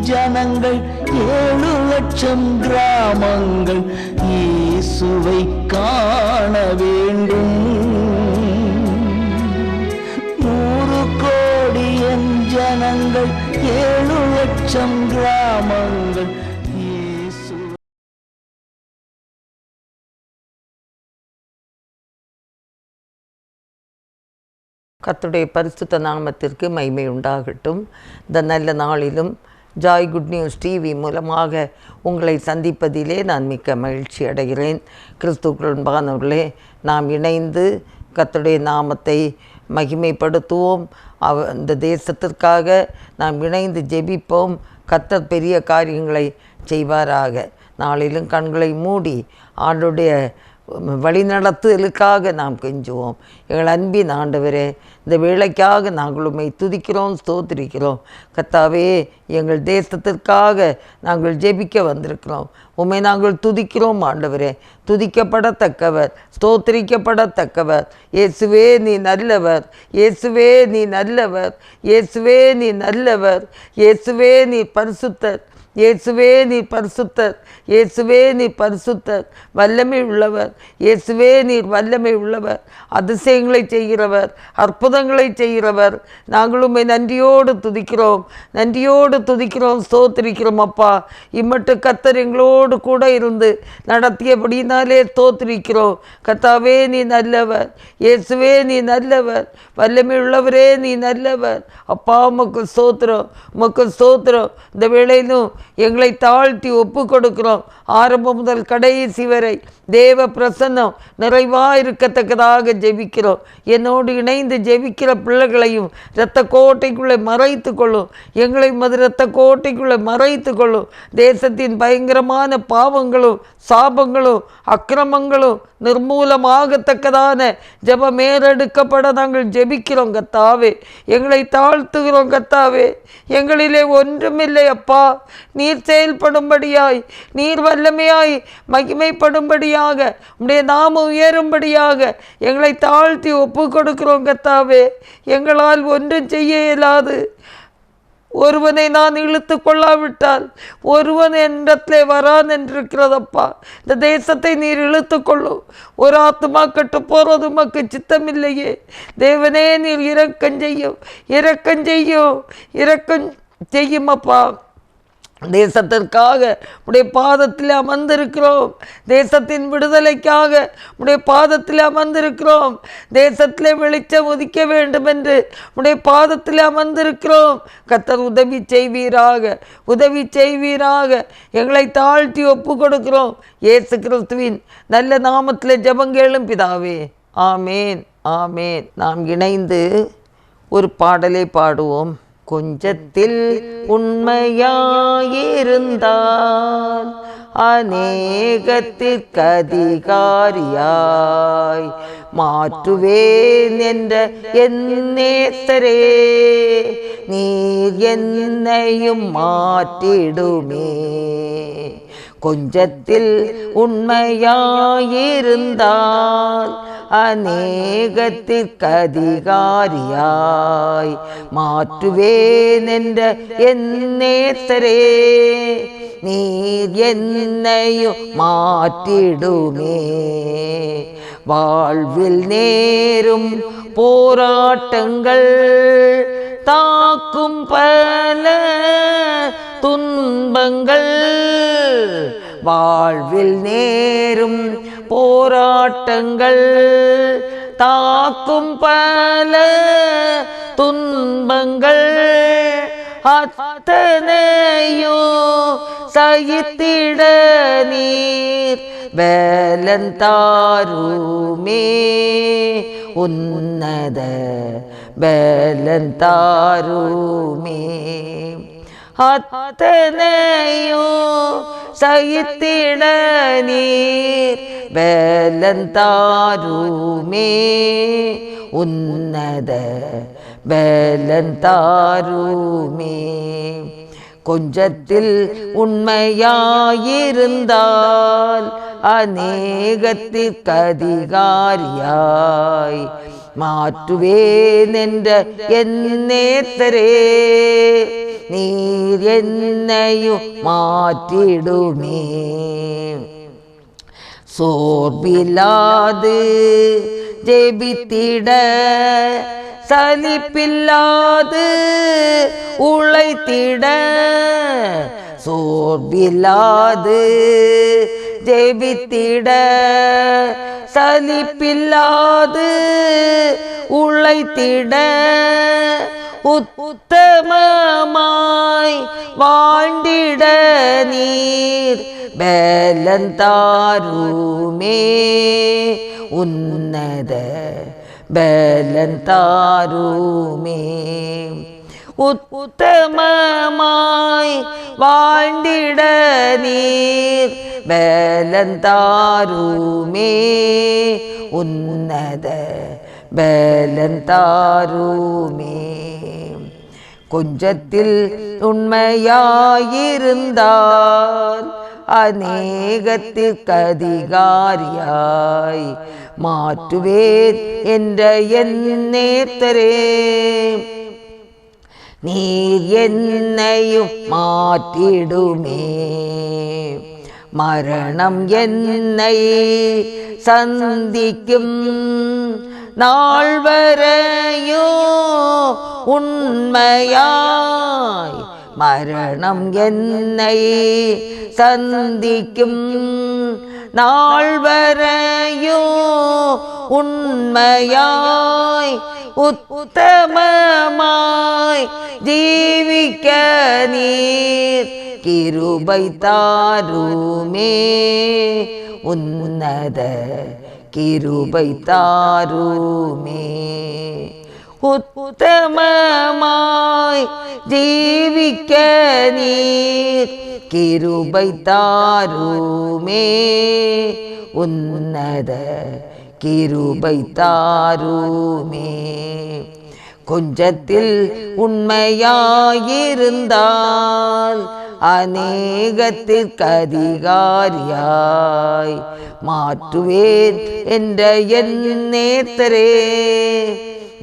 ஜனங்கள் 7 லட்சம் கிராமங்கள் இயேசுவை காண வேண்டும். 100 கோடி ஜனங்கள் 7 லட்சம் கிராமங்கள் கர்த்தருடைய பரிசுத்த நாமத்திற்கு மகிமை உண்டாகட்டும். இந்த நல்ல நாளிலும் ஜாய் குட் நியூஸ் டிவி மூலமாக உங்களை சந்திப்பதிலே நான் மிக்க மகிழ்ச்சி அடைகிறேன். கிறிஸ்துவுக்குள் அன்பானவர்களே, நாம் இணைந்து கர்த்தருடைய நாமத்தை மகிமைப்படுத்துவோம். இந்த தேசத்திற்காக நாம் இணைந்து ஜெபிப்போம். கர்த்தர் பெரிய காரியங்களை செய்வாராக. நாளிலும் கண்களை மூடி ஆண்டுடைய வழிநடத்துதலுக்காக நாம் கெஞ்சுவோம். எங்கள் அன்பின் ஆண்டவரே, இந்த வேளைக்காக நாங்கள் உம்மை துதிக்கிறோம், ஸ்தோத்திரிக்கிறோம். கர்த்தாவே, எங்கள் தேசத்திற்காக நாங்கள் ஜெபிக்க வந்திருக்கிறோம். உம்மை நாங்கள் துதிக்கிறோம் ஆண்டவரே. துதிக்கப்படத்தக்கவர், ஸ்தோத்திரிக்கப்படத்தக்கவர். இயேசுவே நீ நல்லவர், இயேசுவே நீ நல்லவர், இயேசுவே நீ நல்லவர், இயேசுவே நீ பரிசுத்தர், இயேசுவே நீ பரிசுத்தர், இயேசுவே நீ பரிசுத்தர், வல்லமை உள்ளவர். இயேசுவே நீர் வல்லமை உள்ளவர், அதிசயங்களை செய்கிறவர், அற்புதங்களை செய்கிறவர். நாங்கள் உம்மை நன்றியோடு துதிக்கிறோம், நன்றியோடு துதிக்கிறோம், ஸ்தோத்திரிக்கிறோம். அப்பா, இம்மட்டு கர்த்தர் எங்களோடு கூட இருந்து நடத்தியபடினாலே ஸ்தோத்திரிக்கிறோம். கர்த்தாவே நீ நல்லவர், இயேசுவே நீ நல்லவர், வல்லமை உள்ளவரே நீ நல்லவர். அப்பா, உமக்கு ஸ்தோத்திரம், உமக்கு ஸ்தோத்திரம். இந்த வேளையிலும் எங்களை தாழ்த்தி ஒப்பு கொடுக்கிறோம். ஆரம்பம் முதல் கடைசி வரை தேவ பிரசன்னம் நிறைவாக இருக்கத்தக்கதாக ஜெபிக்கிறோம். என்னோடு இணைந்து ஜெபிக்கிற பிள்ளைகளையும் இரத்த கோட்டைக்குள்ளே மறைத்து கொள்ளும். எங்களை இரத்த கோட்டைக்குள்ளே மறைத்து கொள்ளும். தேசத்தின் பயங்கரமான பாவங்களும் சாபங்களும் அக்கிரமங்களும் நிர்மூலமாகத்தக்கதான ஜெப மேலெடுக்கப்பட நாங்கள் ஜெபிக்கிறோம். கர்த்தாவே, எங்களை தாழ்த்துகிறோம். கர்த்தாவே, எங்களிலே ஒன்றுமில்லை அப்பா. நீர் செயல்படும்படியாய், நீர் வல்லமையாய் மகிமைப்படும்படியாக, உம்முடைய நாமம் உயரும்படியாக எங்களை தாழ்த்தி ஒப்பு கொடுக்கிறோம். கர்த்தாவே, எங்களால் ஒன்றும் செய்ய இயலாது. ஒருவனை நான் இழுத்து கொள்ளாவிட்டால் ஒருவன் என்னிடத்திலே வரான் என்றிருக்கிறதப்பா. இந்த தேசத்தை நீர் இழுத்து கொள்ளும். ஒரு ஆத்துமா கட்டு போகிறது உமக்கு சித்தமில்லையே. தேவனே, நீர் இரக்கம் செய்யும், இரக்கம் செய்யும், இரக்கம் செய்யும் அப்பா. தேசத்திற்காக உடைய பாதத்தில் அமர்ந்திருக்கிறோம். தேசத்தின் விடுதலைக்காக உடைய பாதத்தில் அமர்ந்திருக்கிறோம். தேசத்திலே வெளிச்சம் உதிக்க வேண்டும் என்று உடைய பாதத்தில் அமர்ந்திருக்கிறோம். கர்த்தர் உதவி செய்வீராக, உதவி செய்வீராக. எங்களை தாழ்த்தி ஒப்பு கொடுக்கிறோம். இயேசு கிறிஸ்துவின் நல்ல நாமத்தில் ஜெபங்கேளும் பிதாவே, ஆமேன், ஆமேன். நாம் இணைந்து ஒரு பாடலை பாடுவோம். கொஞ்சத்தில் உண்மையாயிருந்தால் அநேகத்திற்கு அதிகாரியாய் மாற்றுவேன் என்ற என் நேசரே, நீர் என்னையும் மாற்றிடுமே. கொஞ்சத்தில் உண்மையாயிருந்தால் அநேகத்திற்கு அதிகாரியாய் மாற்றுவேன் என்ற என் நேசரே, நீர் என்னையும் மாற்றிடுமே. வாழ்வில் நேரும் போராட்டங்கள் தாக்கும் பல துன்பங்கள், வாழ்வில் நேரும் போராட்டங்கள் தாக்கும் பல துன்பங்கள், அத்தனையும் சகித்திட நீர் பலன் தாருமே. உன்னத பலன் தாருமே. அத்தனையும் சகித்திட நீர் பலன் தாருமே. உன்னத பலன் தாருமே. கொஞ்சத்தில் உண்மையாயிருந்தால் அநேகத்திற்கு அதிகாரியாய் மாற்றுவேன் என்ற என் நேசரே, நீர் என்னையும் மாற்றிடுமே. சோர்வில்லாது ஜெபித்திட சலிப்பில்லாது உழைத்திட, சோர்வில்லாது ஜெபித்திட சலிப்பில்லாது உழைத்திட, உத்தமமாய் வாழ்ந்திட நீர் பலன் தாருமே. உன்னத பலன் தாருமே. உத்தமமாய் வாழ்ந்திட நீர் பலன் தாருமே. உன்னத பலன் தாருமே. கொஞ்சத்தில் உண்மையாயிருந்தால் அநேகத்திற்கு அதிகாரியாய் மாற்றுவேன் என்ற என் நேர்த்தரே. நீர் என்னையும் மாற்றிடுமே. மரணம் என்னை சந்திக்கும் நாள் வரையோ உண்மையாய், மரணம் என்னை சந்திக்கும் நாள் வரையோ உண்மையாய், உத்தமமாய் ஜீவிக்க நீர் கிருபை தாருமே. உன்னத கிருபை தாருமே. உத்தமமாய் ஜீவிக்க நீர் கிருபை தாருமே. உன்னத கிருபை தாருமே. கொஞ்சத்தில் உண்மையாயிருந்தால் அநேகத்திற்கு அதிகாரியாய் மாற்றுவேன் என்ற என் நேர்த்தரே.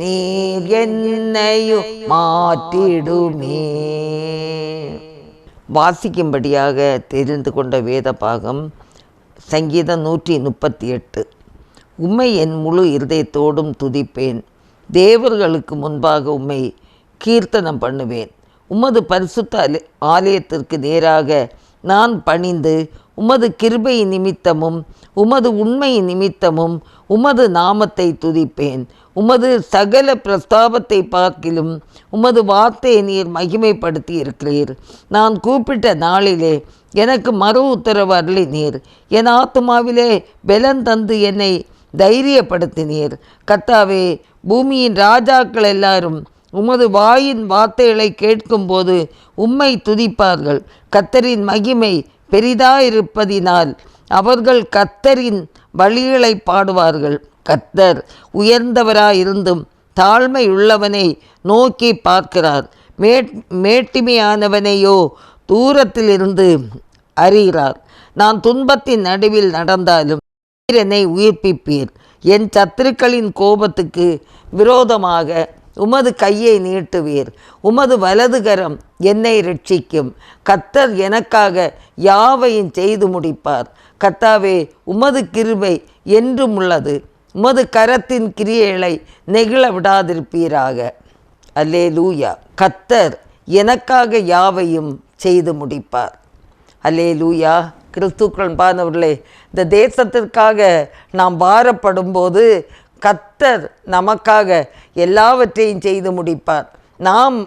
நீர் என்னையும் மாற்றிடுமே. வாசிக்கும்படியாக தெரிந்து கொண்ட வேத பாகம் சங்கீதம் 138. உம்மை என் முழு இருதயத்தோடும் துதிப்பேன். தேவர்களுக்கு முன்பாக உம்மை கீர்த்தனம் பண்ணுவேன். உமது பரிசுத்த ஆலயத்திற்கு நேராக நான் பணிந்து உமது கிருபை நிமித்தமும் உமது உண்மை நிமித்தமும் உமது நாமத்தை துதிப்பேன். உமது சகல பிரஸ்தாபத்தை பார்க்கிலும் உமது வார்த்தையை நீர் மகிமைப்படுத்தி இருக்கிறீர். நான் கூப்பிட்ட நாளிலே எனக்கு மறு உத்தரவு அருளினீர். என் ஆத்துமாவிலே பலன் தந்து என்னை தைரியப்படுத்தினீர். கர்த்தாவே, பூமியின் ராஜாக்கள் எல்லாரும் உமது வாயின் வார்த்தைகளை கேட்கும்போது உம்மை துதிப்பார்கள். கர்த்தரின் மகிமை பெரிதாயிருப்பதினால் அவர்கள் கர்த்தரின் வழிகளை பாடுவார்கள். கர்த்தர் உயர்ந்தவராயிருந்தும் தாழ்மையுள்ளவனை நோக்கி பார்க்கிறார். மேட்டிமையானவனையோ தூரத்திலிருந்து அறிகிறார். நான் துன்பத்தின் நடுவில் நடந்தாலும் நீர் என்னை உயிர்ப்பிப்பீர். என் சத்துருக்களின் கோபத்துக்கு விரோதமாக உமது கையை நீட்டுவீர். உமது வலதுகரம் என்னை ரட்சிக்கும். கர்த்தர் எனக்காக யாவையும் செய்து முடிப்பார். கர்த்தாவே, உமது கிருபை என்றும் உள்ளது. உமது கரத்தின் கிரியைகளை நெகிழ விடாதிருப்பீராக. அல்லேலூயா. கர்த்தர் எனக்காக யாவையும் செய்து முடிப்பார். அல்லேலூயா. கிறிஸ்துக்கள் பானவர்களே, இந்த தேசத்திற்காக நாம் பாரப்படும்போது கர்த்தர் நமக்காக எல்லாவற்றையும் செய்து முடிப்பார். நாம்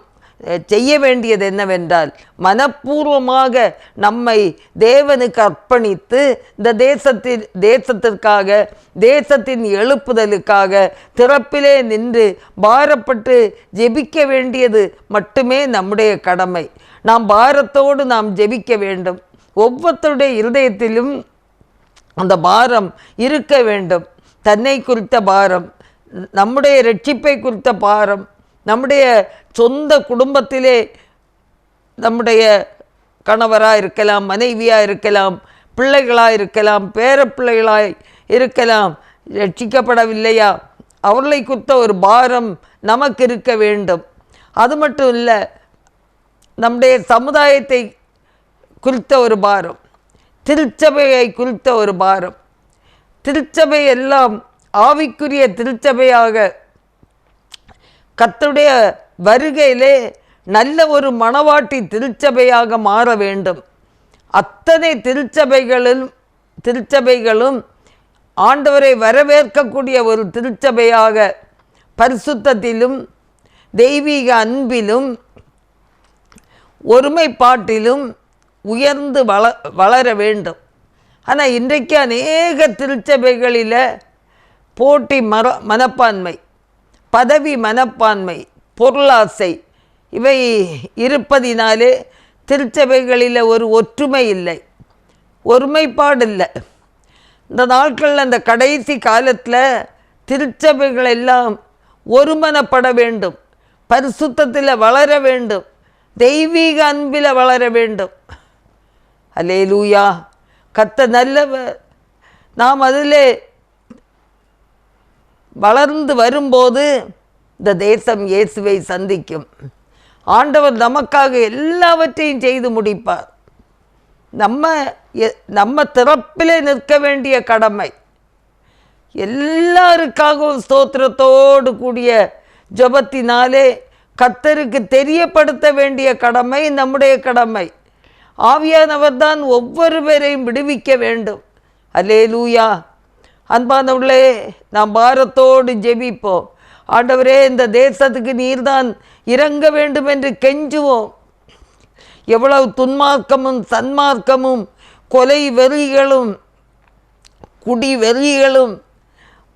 செய்ய வேண்டியது என்னவென்றால், மனப்பூர்வமாக நம்மை தேவனுக்கு அர்ப்பணித்து இந்த தேசத்திற்காக, தேசத்தின் எழுப்புதலுக்காக திறப்பிலே நின்று பாரப்பட்டு ஜெபிக்க வேண்டியது மட்டுமே நம்முடைய கடமை. நாம் பாரத்தோடு நாம் ஜெபிக்க வேண்டும். ஒவ்வொருத்தருடைய இருதயத்திலும் அந்த பாரம் இருக்க வேண்டும். தன்னை குறித்த பாரம், நம்முடைய ரட்சிப்பை குறித்த பாரம், நம்முடைய சொந்த குடும்பத்திலே நம்முடைய கணவராக இருக்கலாம், மனைவியாக இருக்கலாம், பிள்ளைகளாக இருக்கலாம், பேரப்பிள்ளைகளாய் இருக்கலாம், ரட்சிக்கப்படவில்லையா, அவர்களை குறித்த ஒரு பாரம் நமக்கு இருக்க வேண்டும். அது மட்டும் இல்லை, நம்முடைய சமுதாயத்தை குறித்த ஒரு பாரம், திருச்சபையை குறித்த ஒரு பாரம். திருச்சபை எல்லாம் ஆவிக்குரிய திருச்சபையாக கர்த்தருடைய வருகையிலே நல்ல ஒரு மணவாட்டி திருச்சபையாக மாற வேண்டும். அத்தனை திருச்சபைகளும் ஆண்டவரை வரவேற்கக்கூடிய ஒரு திருச்சபையாக பரிசுத்தத்திலும் தெய்வீக அன்பிலும் ஒருமைப்பாட்டிலும் உயர்ந்து வளர வேண்டும். ஆனால் இன்றைக்கு அநேக திருச்சபைகளில் போட்டி மனப்பான்மை, பதவி மனப்பான்மை, பொருளாசை இவை இருப்பதினாலே திருச்சபைகளில் ஒரு ஒற்றுமை இல்லை, ஒருமைப்பாடு இல்லை. இந்த நாட்களில் அந்த கடைசி காலத்தில் திருச்சபைகள் எல்லாம் ஒருமனப்பட வேண்டும், பரிசுத்தத்தில் வளர வேண்டும், தெய்வீக அன்பில் வளர வேண்டும். அல்லேலூயா. கர்த்தர் நல்லவர். நாம் அதில் வளர்ந்து வரும்போது இந்த தேசம் இயேசுவை சந்திக்கும். ஆண்டவர் நமக்காக எல்லாவற்றையும் செய்து முடிப்பார். நம்ம திறப்பிலே நிற்க வேண்டிய கடமை, எல்லாருக்காகவும் ஸ்தோத்திரத்தோடு கூடிய ஜெபத்தினாலே கர்த்தருக்கு தெரியப்படுத்த வேண்டிய கடமை நம்முடைய கடமை. ஆவியானவர் தான் ஒவ்வொருவரையும் விடுவிக்க வேண்டும். அல்லேலூயா. அன்பானவர்களே, நாம் பாரத்தோடு ஜெபிப்போம். ஆண்டவரே, இந்த தேசத்துக்கு நீர்தான் இறங்க வேண்டும் என்று கெஞ்சுவோம். எவ்வளவு துன்மார்க்கமும் சன்மார்க்கமும் கொலை வெறிகளும் குடி வெறிகளும்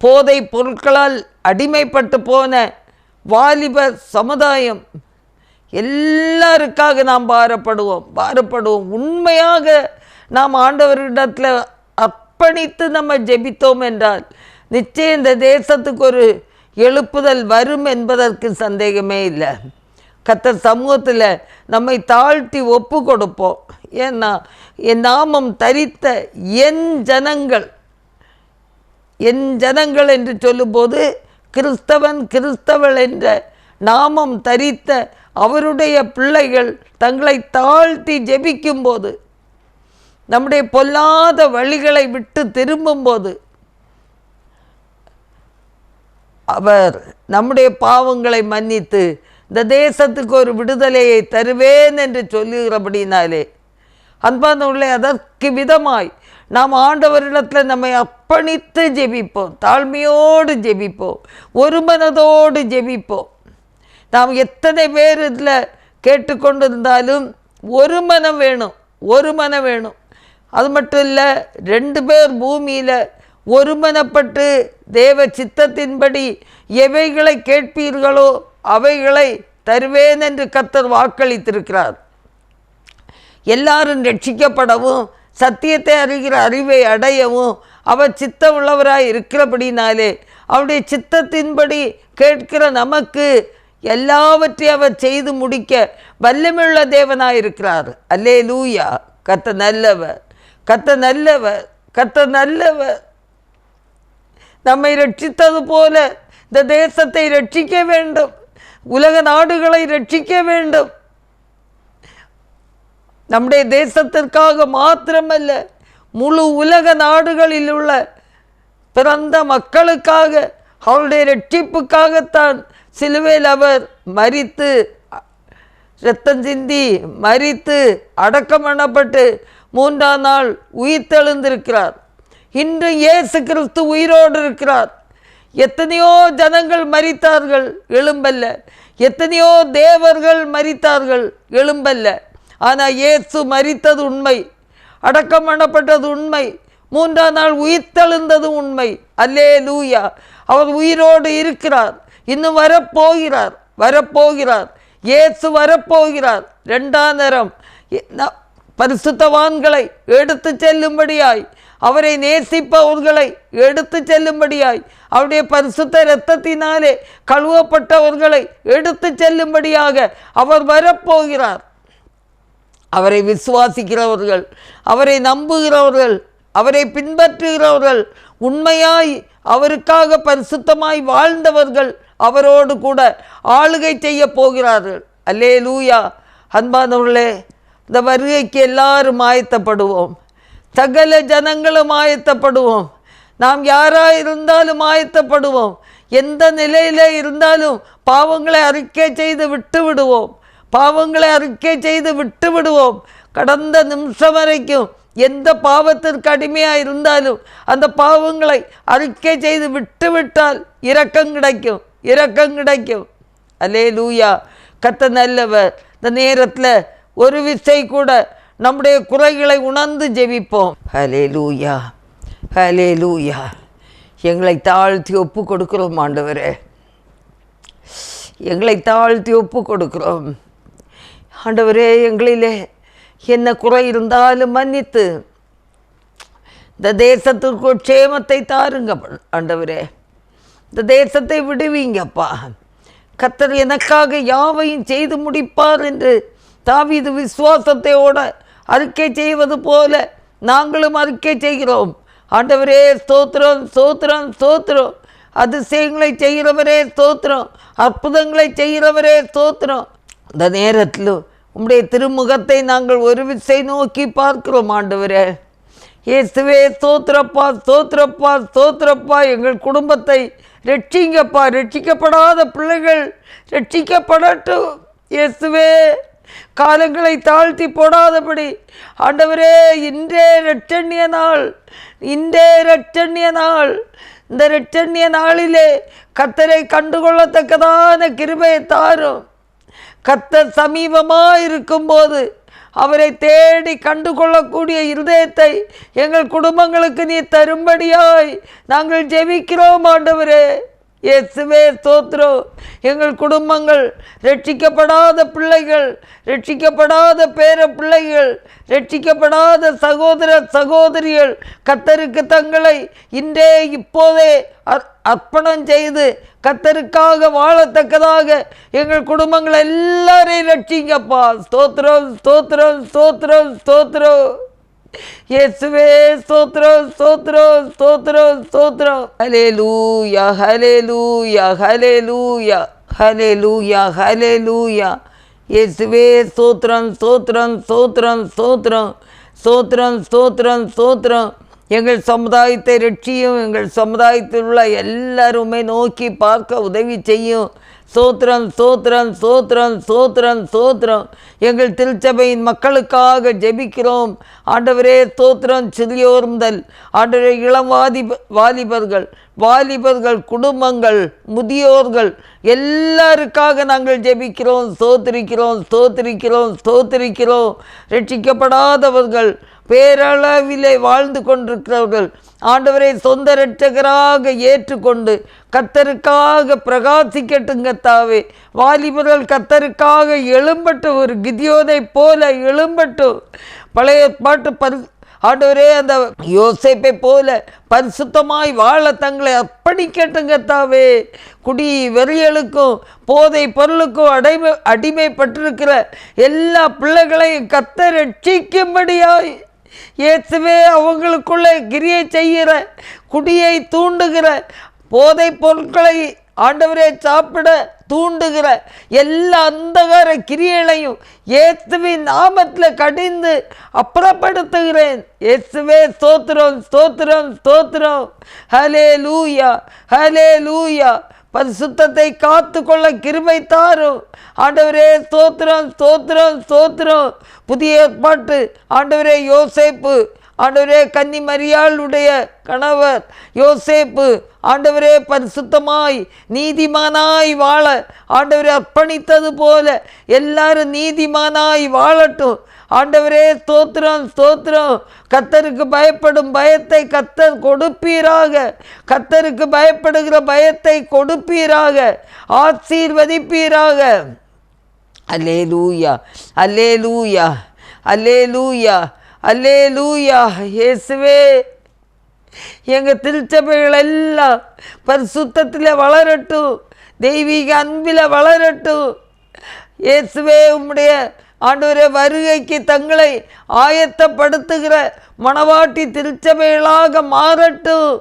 போதை பொருட்களால் அடிமைப்பட்டு போன வாலிப சமுதாயம், எல்லாருக்காக நாம் பாரப்படுவோம். உண்மையாக நாம் ஆண்டவரிடத்தில் அர்ப்பணித்து நம்ம ஜெபித்தோம் என்றால் நிச்சயம் இந்த தேசத்துக்கு ஒரு எழுப்புதல் வரும் என்பதற்கு சந்தேகமே இல்லை. கர்த்தர் சமூகத்தில் நம்மை தாழ்த்தி ஒப்பு கொடுப்போம். ஏன்னா என் நாமம் தரித்த என் ஜனங்கள் என்று சொல்லும்போது கிறிஸ்தவள் என்ற நாமம் தரித்த அவருடைய பிள்ளைகள் தங்களை தாழ்த்தி ஜெபிக்கும்போது, நம்முடைய பொல்லாத வழிகளை விட்டு திரும்பும்போது, அவர் நம்முடைய பாவங்களை மன்னித்து இந்த தேசத்துக்கு ஒரு விடுதலையை தருவேன் என்று சொல்லுகிறபடினாலே அன்பானவர்களே, அதற்கு விதமாய் நாம் ஆண்டவரிடத்தில் நம்மை அர்ப்பணித்து ஜெபிப்போம், தாழ்மையோடு ஜெபிப்போம், ஒரு மனதோடு ஜெபிப்போம். நாம் எத்தனை பேர் இதில் கேட்டுக்கொண்டிருந்தாலும் ஒரு மனம் வேணும். அது மட்டும் இல்லை, 2 பேர் பூமியில் ஒருமனப்பட்டு தேவ சித்தத்தின்படி எவைகளை கேட்பீர்களோ அவைகளை தருவேன் என்று கர்த்தர் வாக்களித்திருக்கிறார். எல்லாரும் ரட்சிக்கப்படவும் சத்தியத்தை அறிகிற அறிவை அடையவும் அவர் சித்தம் உள்ளவராய் இருக்கிறபடினாலே அவருடைய சித்தத்தின்படி கேட்கிற நமக்கு எல்லாவற்றையும் அவர் செய்து முடிக்க வல்லமையுள்ள தேவனாயிருக்கிறார். அல்லேலூயா. கர்த்தர் நல்லவர். நம்மை ரட்சித்தது போல இந்த தேசத்தை ரட்சிக்க வேண்டும், உலக நாடுகளை ரட்சிக்க வேண்டும். நம்முடைய தேசத்திற்காக மாத்திரமல்ல, முழு உலக நாடுகளில் உள்ள பிறந்த மக்களுக்காக, அவருடைய ரட்சிப்புக்காகத்தான் சிலுவையில் அவர் மரித்து இரத்தம் சிந்தி மரித்து அடக்கம் பண்ணப்பட்டு 3ஆம் நாள் உயிர்த்தெழுந்திருக்கிறார். இன்று இயேசு கிறிஸ்து உயிரோடு இருக்கிறார். எத்தனையோ ஜனங்கள் மரித்தார்கள், எழும்பல்ல. எத்தனையோ தேவர்கள் மரித்தார்கள், எழும்பல்ல. ஆனால் இயேசு மரித்தது உண்மை, அடக்கம் பண்ணப்பட்டது உண்மை, 3ஆம் நாள் உயிர்த்தெழுந்தது உண்மை. அல்லேலூயா. அவர் உயிரோடு இருக்கிறார், இன்னும் வரப்போகிறார். இயேசு வரப்போகிறார். 2ஆம் தரம் பரிசுத்தவான்களை எடுத்து செல்லும்படியாய், அவரை நேசிப்பவர்களை எடுத்து செல்லும்படியாய், அவருடைய பரிசுத்த இரத்தத்தினாலே கழுவப்பட்டவர்களை எடுத்து செல்லும்படியாக அவர் வரப்போகிறார். அவரை விசுவாசிக்கிறவர்கள், அவரை நம்புகிறவர்கள், அவரை பின்பற்றுகிறவர்கள், உண்மையாய் அவருக்காக பரிசுத்தமாய் வாழ்ந்தவர்கள் அவரோடு கூட ஆளுகை செய்ய போகிறார்கள். அல்லேலூயா. அன்பானவர்களே, இந்த வருகைக்கு எல்லாரும் ஆயத்தப்படுவோம். சகல ஜனங்களும் ஆயத்தப்படுவோம். நாம் யாராக இருந்தாலும் ஆயத்தப்படுவோம். எந்த நிலையில் இருந்தாலும் பாவங்களை அறிக்கை செய்து விட்டு விடுவோம். பாவங்களை அறிக்கை செய்து விட்டு விடுவோம். கடந்த நிமிஷம் வரைக்கும் எந்த பாவத்திற்கு அடிமையாக இருந்தாலும் அந்த பாவங்களை அறிக்கை செய்து விட்டுவிட்டால் இரக்கம் கிடைக்கும், இரக்கம் கிடைக்கும். அல்லேலூயா. கர்த்தர் நல்லவர். இந்த நேரத்தில் ஒரு விசை கூட நம்முடைய குறைகளை உணர்ந்து ஜெபிப்போம். அல்லேலூயா, அல்லேலூயா. எங்களை தாழ்த்தி ஒப்பு கொடுக்கிறோம் ஆண்டவரே, எங்களை தாழ்த்தி ஒப்பு கொடுக்கிறோம் ஆண்டவரே. எங்களிலே என்ன குறை இருந்தாலும் மன்னித்து இந்த தேசத்திற்கு க்ஷேமத்தை தாருங்க ஆண்டவரே. இந்த தேசத்தை விடுவீங்கப்பா. கர்த்தர் எனக்காக யாவையும் செய்து முடிப்பார் என்று தாவீது விசுவாசத்தையோட அறிக்கை செய்வது போல நாங்களும் அறிக்கை செய்கிறோம். ஆண்டவரே ஸ்தோத்திரம், ஸ்தோத்திரம், ஸ்தோத்திரம். அதிசயங்களை செய்கிறவரே ஸ்தோத்திரம், அற்புதங்களை செய்கிறவரே ஸ்தோத்திரம். இந்த நேரத்தில் உம்முடைய திருமுகத்தை நாங்கள் ஒரு விசை நோக்கி பார்க்கிறோம் ஆண்டவரே. இயேசுவே ஸ்தோத்திரப்பா, ஸ்தோத்திரப்பா, ஸ்தோத்திரப்பா. எங்கள் குடும்பத்தை ரட்சிங்கப்பா. ரட்சிக்கப்படாத பிள்ளைகள் ரட்சிக்கப்படட்டும் இயேசுவே. காலங்களை தாழ்த்தி போடாதபடி ஆண்டவரே, இன்றே இரட்சண்ய நாள், இன்றே இரட்சண்ய நாள். இந்த இரட்சண்ய நாளிலே கர்த்தரை கண்டுகொள்ளத்தக்கதான கிருபையை தாரும். கர்த்தர் சமீபமாக இருக்கும்போது அவரை தேடி கண்டுகொள்ளக்கூடிய இருதயத்தை எங்கள் குடும்பங்களுக்கு நீ தரும்படியாய் நாங்கள் ஜெபிக்கிறோம் ஆண்டவரே. இயேசுவே ஸ்தோத்திரம். எங்கள் குடும்பங்கள் ரட்சிக்கப்படாத பிள்ளைகள், ரட்சிக்கப்படாத பேர பிள்ளைகள், ரட்சிக்கப்படாத சகோதர சகோதரிகள் கர்த்தருக்கு தங்களை இன்றே இப்போதே அர்ப்பணம் செய்து கர்த்தருக்காக வாழத்தக்கதாக எங்கள் குடும்பங்கள் எல்லாரையும் ரட்சிங்கப்பா. ஸ்தோத்திரம், ஸ்தோத்திரம், ஸ்தோத்திரம், ஸ்தோத்திரம். இயேசுவே ஸ்தோத்திரம், ஸ்தோத்திரம், ஸ்தோத்திரம், ஸ்தோத்திரம். ஹல்லேலூயா, ஹல்லேலூயா, ஹல்லேலூயா, ஹல்லேலூயா, ஹல்லேலூயா. இயேசுவே ஸ்தோத்திரம், ஸ்தோத்திரம், ஸ்தோத்திரம், ஸ்தோத்திரம், ஸ்தோத்திரம், ஸ்தோத்திரம், ஸ்தோத்திரம். எங்கள் சமுதாயத்தை ரட்சியும். எங்கள் சமுதாயத்தில் உள்ள எல்லாருமே நோக்கி பார்க்க உதவி செய்யும். ஸ்தோத்திரம், ஸ்தோத்திரம், ஸ்தோத்திரம், ஸ்தோத்திரம், ஸ்தோத்திரம். எங்கள் திருச்சபையின் மக்களுக்காக ஜெபிக்கிறோம் ஆண்டவரே. ஸ்தோத்திரம். சிறியோர் முதல் ஆண்டவரே இளம் வாலிபர்கள், குடும்பங்கள், முதியோர்கள் எல்லாருக்காக நாங்கள் ஜெபிக்கிறோம். ஸ்தோத்திரிக்கிறோம், ஸ்தோத்திரிக்கிறோம், ஸ்தோத்திரிக்கிறோம். ரட்சிக்கப்படாதவர்கள், பேரளவிலே வாழ்ந்து கொண்டிருக்கிறவர்கள் ஆண்டவரை சொந்த இரட்சகராக ஏற்றுக்கொண்டு கர்த்தருக்காக பிரகாசிக்கட்டுங்க தாவே. வாலிபர்கள் கர்த்தருக்காக எழும்பட்டும், ஒரு கிதியோனை போல எழும்பட்டும். பழைய பாட்டு ஆண்டவரே அந்த யோசேப்பை போல பரிசுத்தமாய் வாழ தங்களை அர்ப்பணிக்கட்டுங்க தாவே. குடி வெறியலுக்கும் போதை பொருளுக்கும் அடிமைப்பட்டிருக்கிற எல்லா பிள்ளைகளையும் கர்த்தர் ரட்சிக்கும்படியாய் இயேசுவே அவங்களுக்குள்ளே கிரியை செய்கிற, குடியை தூண்டுகிற, போதை பொருட்களை ஆண்டவரே சாப்பிட தூண்டுகிற எல்லா அந்தகார கிரியைகளையும் இயேசுவின் நாமத்தில் கடிந்து அப்புறப்படுத்துகிறேன். இயேசுவே ஸ்தோத்திரம், ஸ்தோத்திரம், ஸ்தோத்திரம். ஹல்லேலூயா, ஹல்லேலூயா. பரிசுத்தத்தை காத்து கொள்ள கிருபை தாரும் ஆண்டவரே. ஸ்தோத்திரம், ஸ்தோத்திரம், ஸ்தோத்திரம். புதிய ஏற்பாட்டு ஆண்டவரே யோசேப்பு, ஆண்டவரே கன்னி மரியாளுடைய கணவர் யோசேப்பு ஆண்டவரே பரிசுத்தமாய் நீதிமானாய் வாழ ஆண்டவரே அர்ப்பணித்தது போல எல்லாரும் நீதிமானாய் வாழட்டும் ஆண்டவரே. ஸ்தோத்திரம், ஸ்தோத்திரம். கர்த்தருக்கு பயப்படும் பயத்தை கர்த்தர் கொடுப்பீராக. கர்த்தருக்கு பயப்படுகிற பயத்தை கொடுப்பீராக, ஆசீர்வதிப்பீராக. அல்லேலூயா, அல்லேலூயா, அல்லேலூயா, அல்லேலூயா. இயேசுவே எங்கள் திருச்சபைகள் எல்லாம் பரிசுத்தத்தில் வளரட்டும், தெய்வீக அன்பில் வளரட்டும். இயேசுவே உம்முடைய ஆண்டவரே வருகைக்கு தங்களை ஆயத்தப்படுத்துகிற மணவாட்டி திருச்சபைகளாக மாறட்டும்.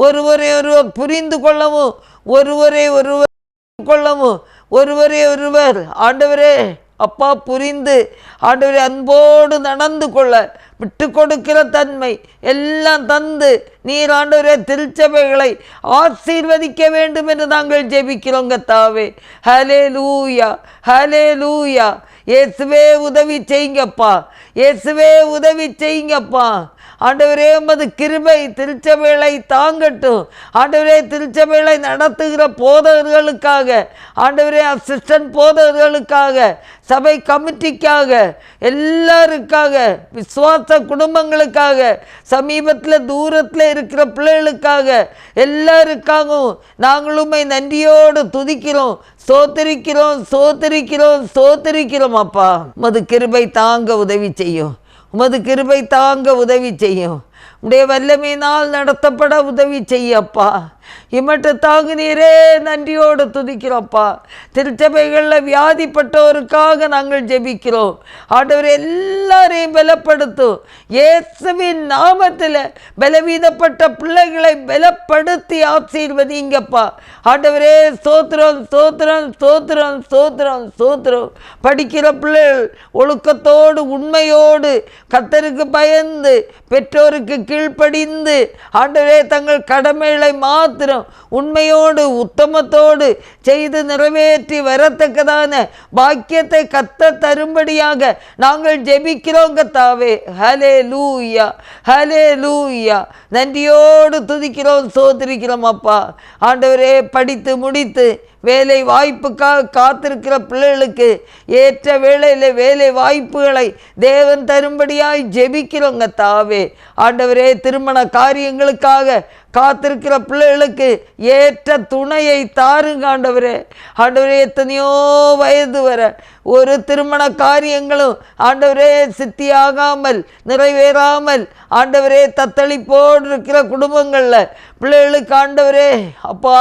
ஒருவரை ஒருவர் புரிந்து கொள்ளவும், ஒருவரை ஒருவர் கொள்ளவும், ஒருவரை ஒருவர் ஆண்டவரே அப்பா புரிந்து ஆண்டவரே அன்போடு நடந்து கொள்ள விட்டு கொடுக்கிற தன்மை எல்லாம் தந்து நீர் ஆண்டவரே திருச்சபைகளை ஆசீர்வதிக்க வேண்டும் என்று நாங்கள் ஜெபிக்கிறோம் கர்த்தாவே. ஹல்லேலூயா, ஹல்லேலூயா. இயேசுவே உதவி செய்யுங்கப்பா, இயேசுவே உதவி செய்யுங்கப்பா. ஆண்டவரே உமது கிருபை திருச்சபைகளை தாங்கட்டும். ஆண்டவரே திருச்சபைகளை நடத்துகிற போதகர்களுக்காக, ஆண்டவரே அசிஸ்டன்ட் போதகர்களுக்காக, சபை கமிட்டிக்காக, எல்லாருக்காக, விசுவாச குடும்பங்களுக்காக, சமீபத்தில் தூரத்தில் இருக்கிற பிள்ளைகளுக்காக, எல்லாருக்காகவும் நாங்கள் உம்மை நன்றியோடு துதிக்கிறோம், ஸ்தோத்திரிக்கிறோம், ஸ்தோத்திரிக்கிறோம், ஸ்தோத்திரிக்கிறோம். அப்பா உமது கிருபை தாங்க உதவி செய்யும், உமது கிருபை தாங்க உதவி செய்யும், உடைய வல்லமையினால் நடத்தப்பட உதவி செய்யப்பா. இமட்டு தாங்கு நீரே நன்றியோடு துதிக்கிறோம்ப்பா. திருச்சபைகளில் வியாதிப்பட்டோருக்காக நாங்கள் ஜெபிக்கிறோம். ஆண்டவர் எல்லாரையும் பலப்படுத்தும். இயேசுவின் நாமத்தில் பலவீனப்பட்ட பிள்ளைகளை பலப்படுத்தி ஆசீர்வதிங்கப்பா. ஆண்டவரே ஸ்தோத்திரம், ஸ்தோத்திரம், ஸ்தோத்திரம், ஸ்தோத்திரம், ஸ்தோத்திரம். படிக்கிற பிள்ளைகள் ஒழுக்கத்தோடு உண்மையோடு கர்த்தருக்கு பயந்து பெற்றோருக்கு கீழ்ப்படிந்து ஆண்டவரே தங்கள் கடமைகளை மாத்திரம் உண்மையோடு உத்தமத்தோடு செய்து நிறைவேற்றி வரத்தக்கதான பாக்கியத்தை கர்த்தர் தரும்படியாக நாங்கள் ஜெபிக்கிறோம் கர்த்தாவே. ஹல்லேலூயா, ஹல்லேலூயா. நன்றியோடு துதிக்கிறோம், ஸ்தோத்திரிக்கிறோம் அப்பா. ஆண்டவரே படித்து முடித்து வேலை வாய்ப்புக்காக காத்திருக்கிற பிள்ளைகளுக்கு ஏற்ற வேளையில் வேலை வாய்ப்புகளை தேவன் தரும்படியாய் ஜெபிக்கிறோங்க தாவே. ஆண்டவரே திருமண காரியங்களுக்காக காத்திருக்கிற பிள்ளைகளுக்கு ஏற்ற துணையை தாருங்க ஆண்டவரே. ஆண்டவரே எத்தனையோ வயது வர ஒரு திருமண காரியங்களும் ஆண்டவரே சித்தியாகாமல் நிறைவேறாமல் ஆண்டவரே தத்தளிப்போடு இருக்கிற குடும்பங்களில் பிள்ளைகளுக்கு ஆண்டவரே அப்பா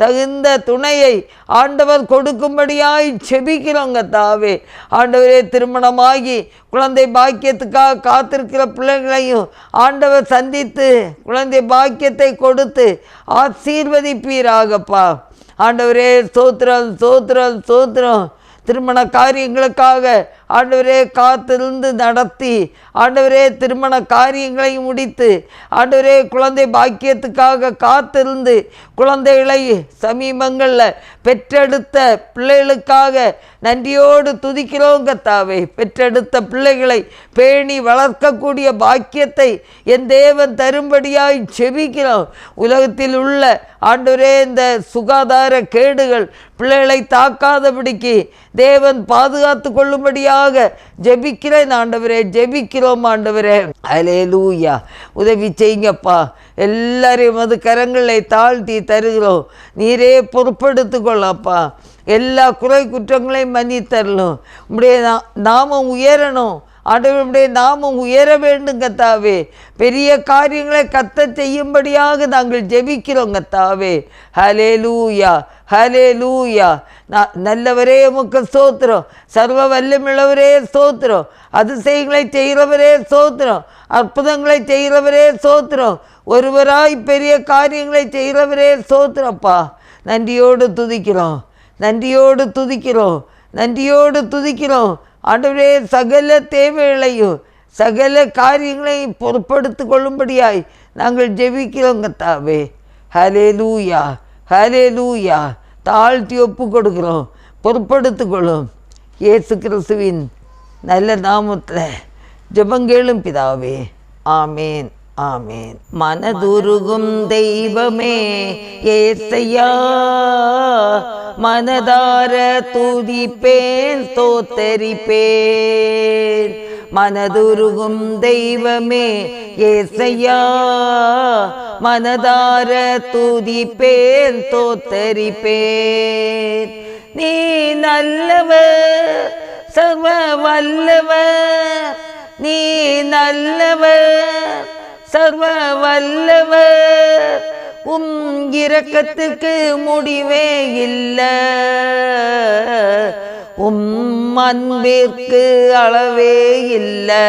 தகுந்த துணையை ஆண்டவர் கொடுக்கும்படியாய் செபிக்கிறோங்க தாவே. ஆண்டவரே திருமணமாகி குழந்தை பாக்கியத்துக்காக காத்திருக்கிற பிள்ளைகளையும் ஆண்டவர் சந்தித்து குழந்தை பாக்கியத்தை கொடுத்து ஆசீர்வதிப்பீராகப்பா. ஆண்டவரே ஸ்தோத்திரம், ஸ்தோத்திரம், ஸ்தோத்திரம். திருமண காரியங்களுக்காக ஆண்டவரே காத்திருந்து நடத்தி ஆண்டவரே திருமண காரியங்களை முடித்து ஆண்டவரே குழந்தை பாக்கியத்துக்காக காத்திருந்து குழந்தைகளை சமீபங்களில் பெற்றெடுத்த பிள்ளைகளுக்காக நன்றியோடு துதிக்கிறோம் கர்த்தாவே. பெற்றெடுத்த பிள்ளைகளை பேணி வளர்க்கக்கூடிய பாக்கியத்தை என் தேவன் தரும்படியாய் செபிக்கிறோம். உலகத்தில் உள்ள ஆண்டவரே இந்த சுகாதார கேடுகள் பிள்ளைகளை தாக்காதபடிக்கு தேவன் பாதுகாத்து கொள்ளும்படியாக ஜெபிக்கிறேன் ஆண்டவரே, ஜெபிக்கிறோம் ஆண்டவரே. ஹல்லேலூயா. உதவி செய்யுங்கப்பா. எல்லாரையும் அது கரங்களை தாழ்த்தி தருகிறோம். நீரே பொறுப்பெடுத்து கொள்ளப்பா. எல்லா குறை குற்றங்களையும் மன்னித்தரலும். உம்முடைய நாமம் உயரணும் ஆண்டவருடைய நாமம் உயர வேண்டும் கர்த்தாவே. பெரிய காரியங்களை கர்த்தர் செய்யும்படியாக நாங்கள் ஜெபிக்கிறோம் கர்த்தாவே. ஹல்லேலூயா, ஹல்லேலூயா. நல்லவரே உமக்கு ஸ்தோத்திரம், சர்வ வல்லமையுள்ளவரே ஸ்தோத்திரம், அதிசயங்களை செய்கிறவரே ஸ்தோத்திரம், அற்புதங்களை செய்கிறவரே ஸ்தோத்திரம், ஒருவராய் பெரிய காரியங்களை செய்கிறவரே ஸ்தோத்திரப்பா. நன்றியோடு துதிக்கிறோம், நன்றியோடு துதிக்கிறோம், நன்றியோடு துதிக்கிறோம். ஆண்டவரே சகல தேவைகளையும் சகல காரியங்களையும் பொறுப்படுத்தி கொள்ளும்படியாய் நாங்கள் ஜெபிக்கிறோம் கர்த்தாவே. ஹல்லேலூயா, ஹல்லேலூயா. தாழ்த்தி ஒப்பு கொடுக்கிறோம், பொறுப்படுத்தி கொள்ளும். இயேசு கிறிஸ்துவின் நல்ல நாமத்தில் ஜெபங்கேளும் பிதாவே. ஆமேன், ஆமேன். மனதுருகும் தெய்வமே ஏசையா, மனதார துதிப்பேன் ஸ்தோத்தரிப்பேன். மனதுருகும் தெய்வமே ஏசையா, மனதார துதிப்பேன் ஸ்தோத்தரிப்பேன். நீ நல்லவர், சர்வ வல்லவர், நீ நல்லவர், சர்வ வல்லவர். இரக்கத்துக்கு முடிவே இல்லை, அன்பிற்கு அளவே இல்லை.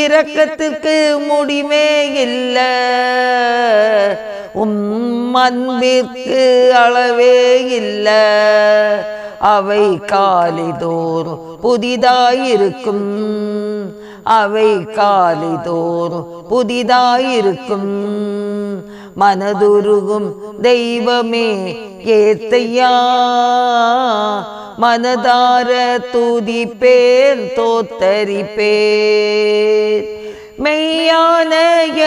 இரக்கத்துக்கு முடிவே இல்லை, அன்பிற்கு அளவே இல்லை. அவை காலைதோறும் புதிதாயிருக்கும். அவை காலைதோறும் புதிதாயிருக்கும். மனதுருகும் தெய்வமே ஏத்தையா, மனதார துதிப்பேன் தோத்தரிப்பேன். மெய்யான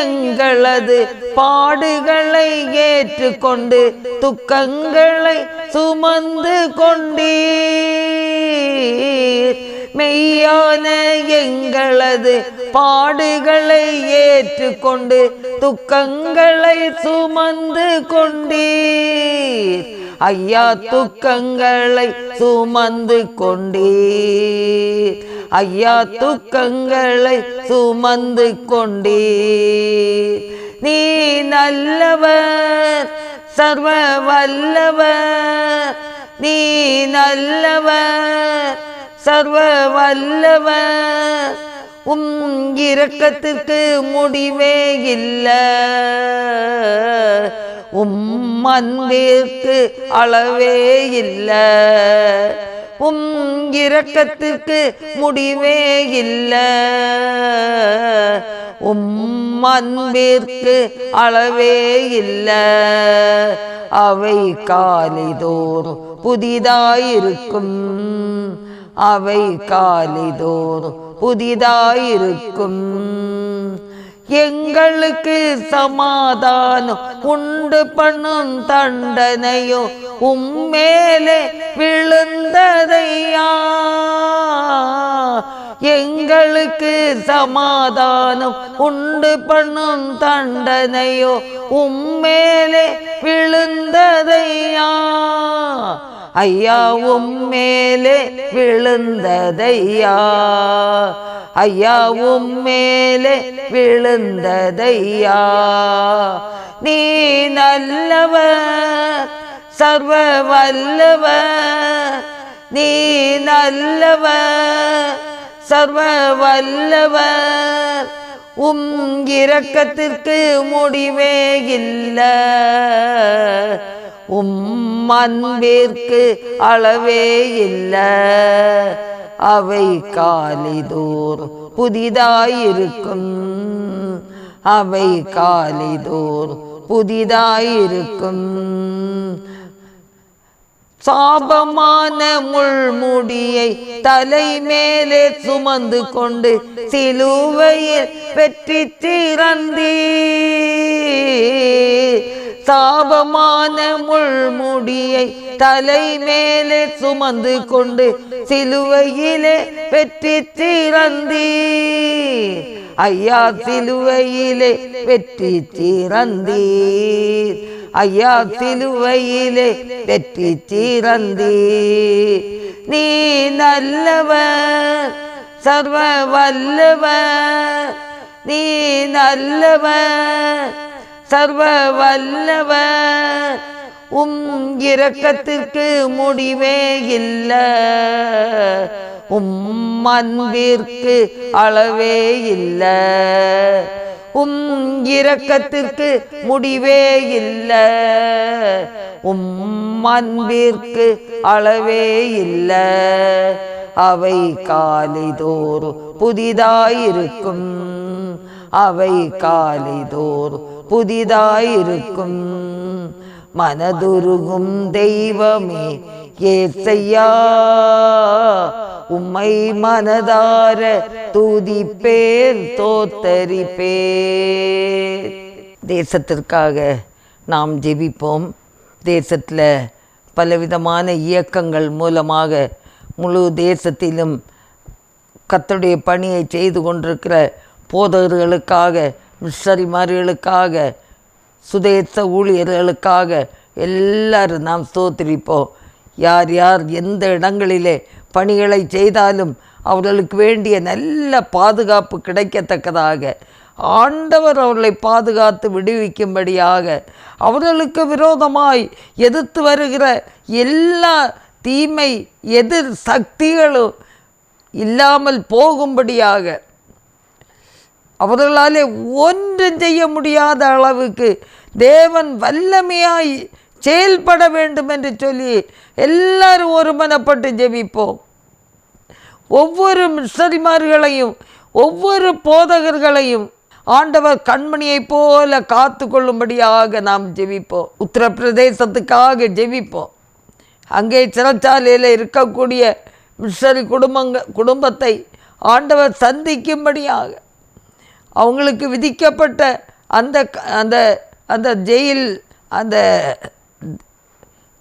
எங்களது பாடுகளை ஏற்றுக்கொண்டு துக்கங்களை சுமந்து கொண்டீர். மெய்யான எங்களது பாடுகளை ஏற்றுக்கொண்டு துக்கங்களை சுமந்து கொண்டீர். ஐயா, துக்கங்களை சுமந்து கொண்டீர். ஐயா, துக்கங்களை சுமந்து கொண்டீர். நீ நல்லவர், சர்வ வல்லவர். நீ நல்லவர், சர்வ வல்லவர். இரக்கத்திற்கு முடிவே இல்லை. அன்பிற்கு அளவே இல்லை. இரக்கத்திற்கு முடிவே இல்லை. அன்பிற்கு அளவே இல்லை. அவை காலைதோறும் புதிதாயிருக்கும். அவை காலைதோறும் புதிதாயிருக்கும். எங்களுக்கு சமாதானம் உண்டு பண்ணும் தண்டனையோ உம்மேலே விழுந்ததையா. எங்களுக்கு சமாதானம் உண்டு பண்ணும் தண்டனையோ உம்மேலே விழுந்ததையா. ஐயா, உம்மேலே விழுந்ததையா. ஐயா, உம்மேலே விழுந்ததையா. நீ நல்லவர், சர்வ வல்லவர். நீ நல்லவர், சர்வ வல்லவர். இரக்கத்திற்கு முடிவே இல்லை. அன்பிற்கு அளவே இல்லை. அவை காலைதோறும் புதிதாயிருக்கும். அவை காலைதோறும் புதிதாயிருக்கும். சாபமான முள்முடியை தலை மேலே சுமந்து கொண்டு சிலுவையில் வெற்றி சிறந்தீர். சாபமான முள்முடியை தலை மேலே சுமந்து கொண்டு சிலுவையிலே வெற்றி சிறந்தீர். ஐயா, சிலுவையிலே வெற்றி சிறந்தீர். ஐயா, சிலுவையிலே வெற்றி சிறந்தீர். நீ நல்லவர், சர்வ வல்லவர். நீ நல்லவர், சர்வ வல்லவர். இரக்கத்திற்கு முடிவே இல்லை. அன்பிற்கு அளவே இல்லை. இரக்கத்திற்கு முடிவே இல்லை. அன்பிற்கு அளவே இல்லை. அவை காலைதோறும் புதிதாயிருக்கும். அவை காலைதோறும் புதிதாயிருக்கும். மனதுருகும் தெய்வமே ஏசையா, உம்மை மனதார துதிப்பேன் தோத்தரிப்பேன். தேசத்திற்காக நாம் ஜெபிப்போம். தேசத்தில் பலவிதமான இயக்கங்கள் மூலமாக முழு தேசத்திலும் கர்த்தருடைய பணியை செய்து கொண்டிருக்கிற போதகர்களுக்காக, மிஷனரிமார்களுக்காக, சுதேச ஊழியர்களுக்காக எல்லாரும் நாம் ஸ்தோத்திரிப்போம். யார் யார் எந்த இடங்களிலே பணிகளை செய்தாலும் அவர்களுக்கு வேண்டிய நல்ல பாதுகாப்பு கிடைக்கத்தக்கதாக ஆண்டவர் அவர்களை பாதுகாத்து விடுவிக்கும்படியாக, அவர்களுக்கு விரோதமாய் எதிர்த்து வருகிற எல்லா தீமை எதிர் சக்திகளும் இல்லாமல் போகும்படியாக, அவர்களாலே ஒன்றும் செய்ய முடியாத அளவுக்கு தேவன் வல்லமையாய் செயல்பட வேண்டும் என்று சொல்லி எல்லாரும் ஒருமனப்பட்டு ஜெபிப்போம். ஒவ்வொரு மிஷனரிமார்களையும் ஒவ்வொரு போதகர்களையும் ஆண்டவர் கண்மணியைப் போல காத்து கொள்ளும்படியாக நாம் ஜெபிப்போம். உத்தரப்பிரதேசத்துக்காக ஜெபிப்போம். அங்கே சிறைச்சாலையில் இருக்கக்கூடிய மிஷனரி குடும்பத்தை ஆண்டவர் சந்திக்கும்படியாக அவங்களுக்கு விதிக்கப்பட்ட அந்த அந்த அந்த ஜெயில் அந்த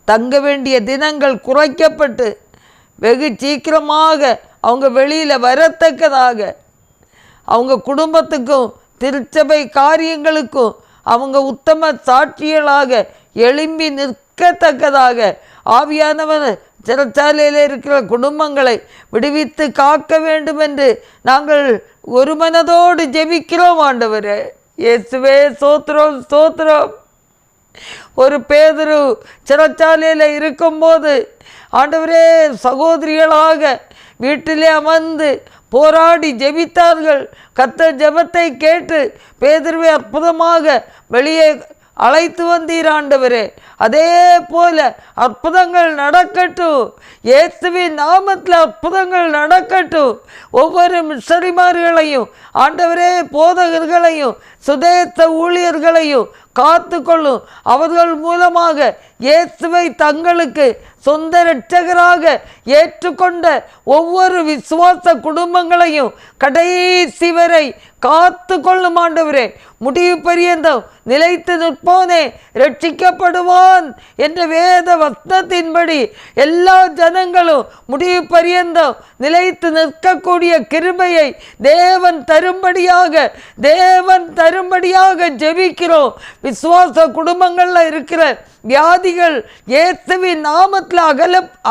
தங்க வேண்டிய தினங்கள் குறைக்கப்பட்டு வெகு சீக்கிரமாக அவங்க வெளியில் வரத்தக்கதாக, அவங்க குடும்பத்துக்கும் திருச்சபை காரியங்களுக்கும் அவங்க உத்தம சாட்சிகளாக எழும்பி நிற்கத்தக்கதாக ஆவியானவர் சிறைச்சாலையில் இருக்கிற குடும்பங்களை விடுவித்து காக்க வேண்டும் என்று நாங்கள் ஒரு மனதோடு ஜெபிக்கிறோம். ஆண்டவரே இயேசுவே ஸ்தோத்திரம் ஸ்தோத்திரம். ஒரு பேதுரு சிறைச்சாலையில் இருக்கும்போது ஆண்டவரே சகோதரிகளாக வீட்டிலே அமர்ந்து போராடி ஜெபித்தார்கள். கர்த்தர் ஜெபத்தை கேட்டு பேதுருவை அற்புதமாக வெளியே அழைத்து வந்தீர் ஆண்டவரே. அதே போல அற்புதங்கள் நடக்கட்டும். இயேசுவின் நாமத்தில் அற்புதங்கள் நடக்கட்டும். ஒவ்வொரு மிஷனரிமார்களையும் ஆண்டவரே போதகர்களையும் சுதேச ஊழியர்களையும் காத்து கொள்ளும். அவர்கள் மூலமாக இயேசுவை தங்களுக்கு சொந்த இரட்சகராக ஏற்றுக்கொண்ட ஒவ்வொரு விசுவாச குடும்பங்களையும் கடைசி வரை காத்து கொள்ளும் ஆண்டவரே. முடிவு பரியந்தம் நிலைத்து நிற்போனே ரட்சிக்கப்படுவான் என்ற வேத வசனத்தின்படி எல்லா ஜனங்களும் முடிவு பரியந்தம் நிலைத்து நிற்கக்கூடிய கிருபையை தேவன் தரும்படியாக ஜெபிக்கிறோம். விசுவாச குடும்பங்களில் இருக்கிற வியாதிகள் இயேசுவின் நாமத்தில்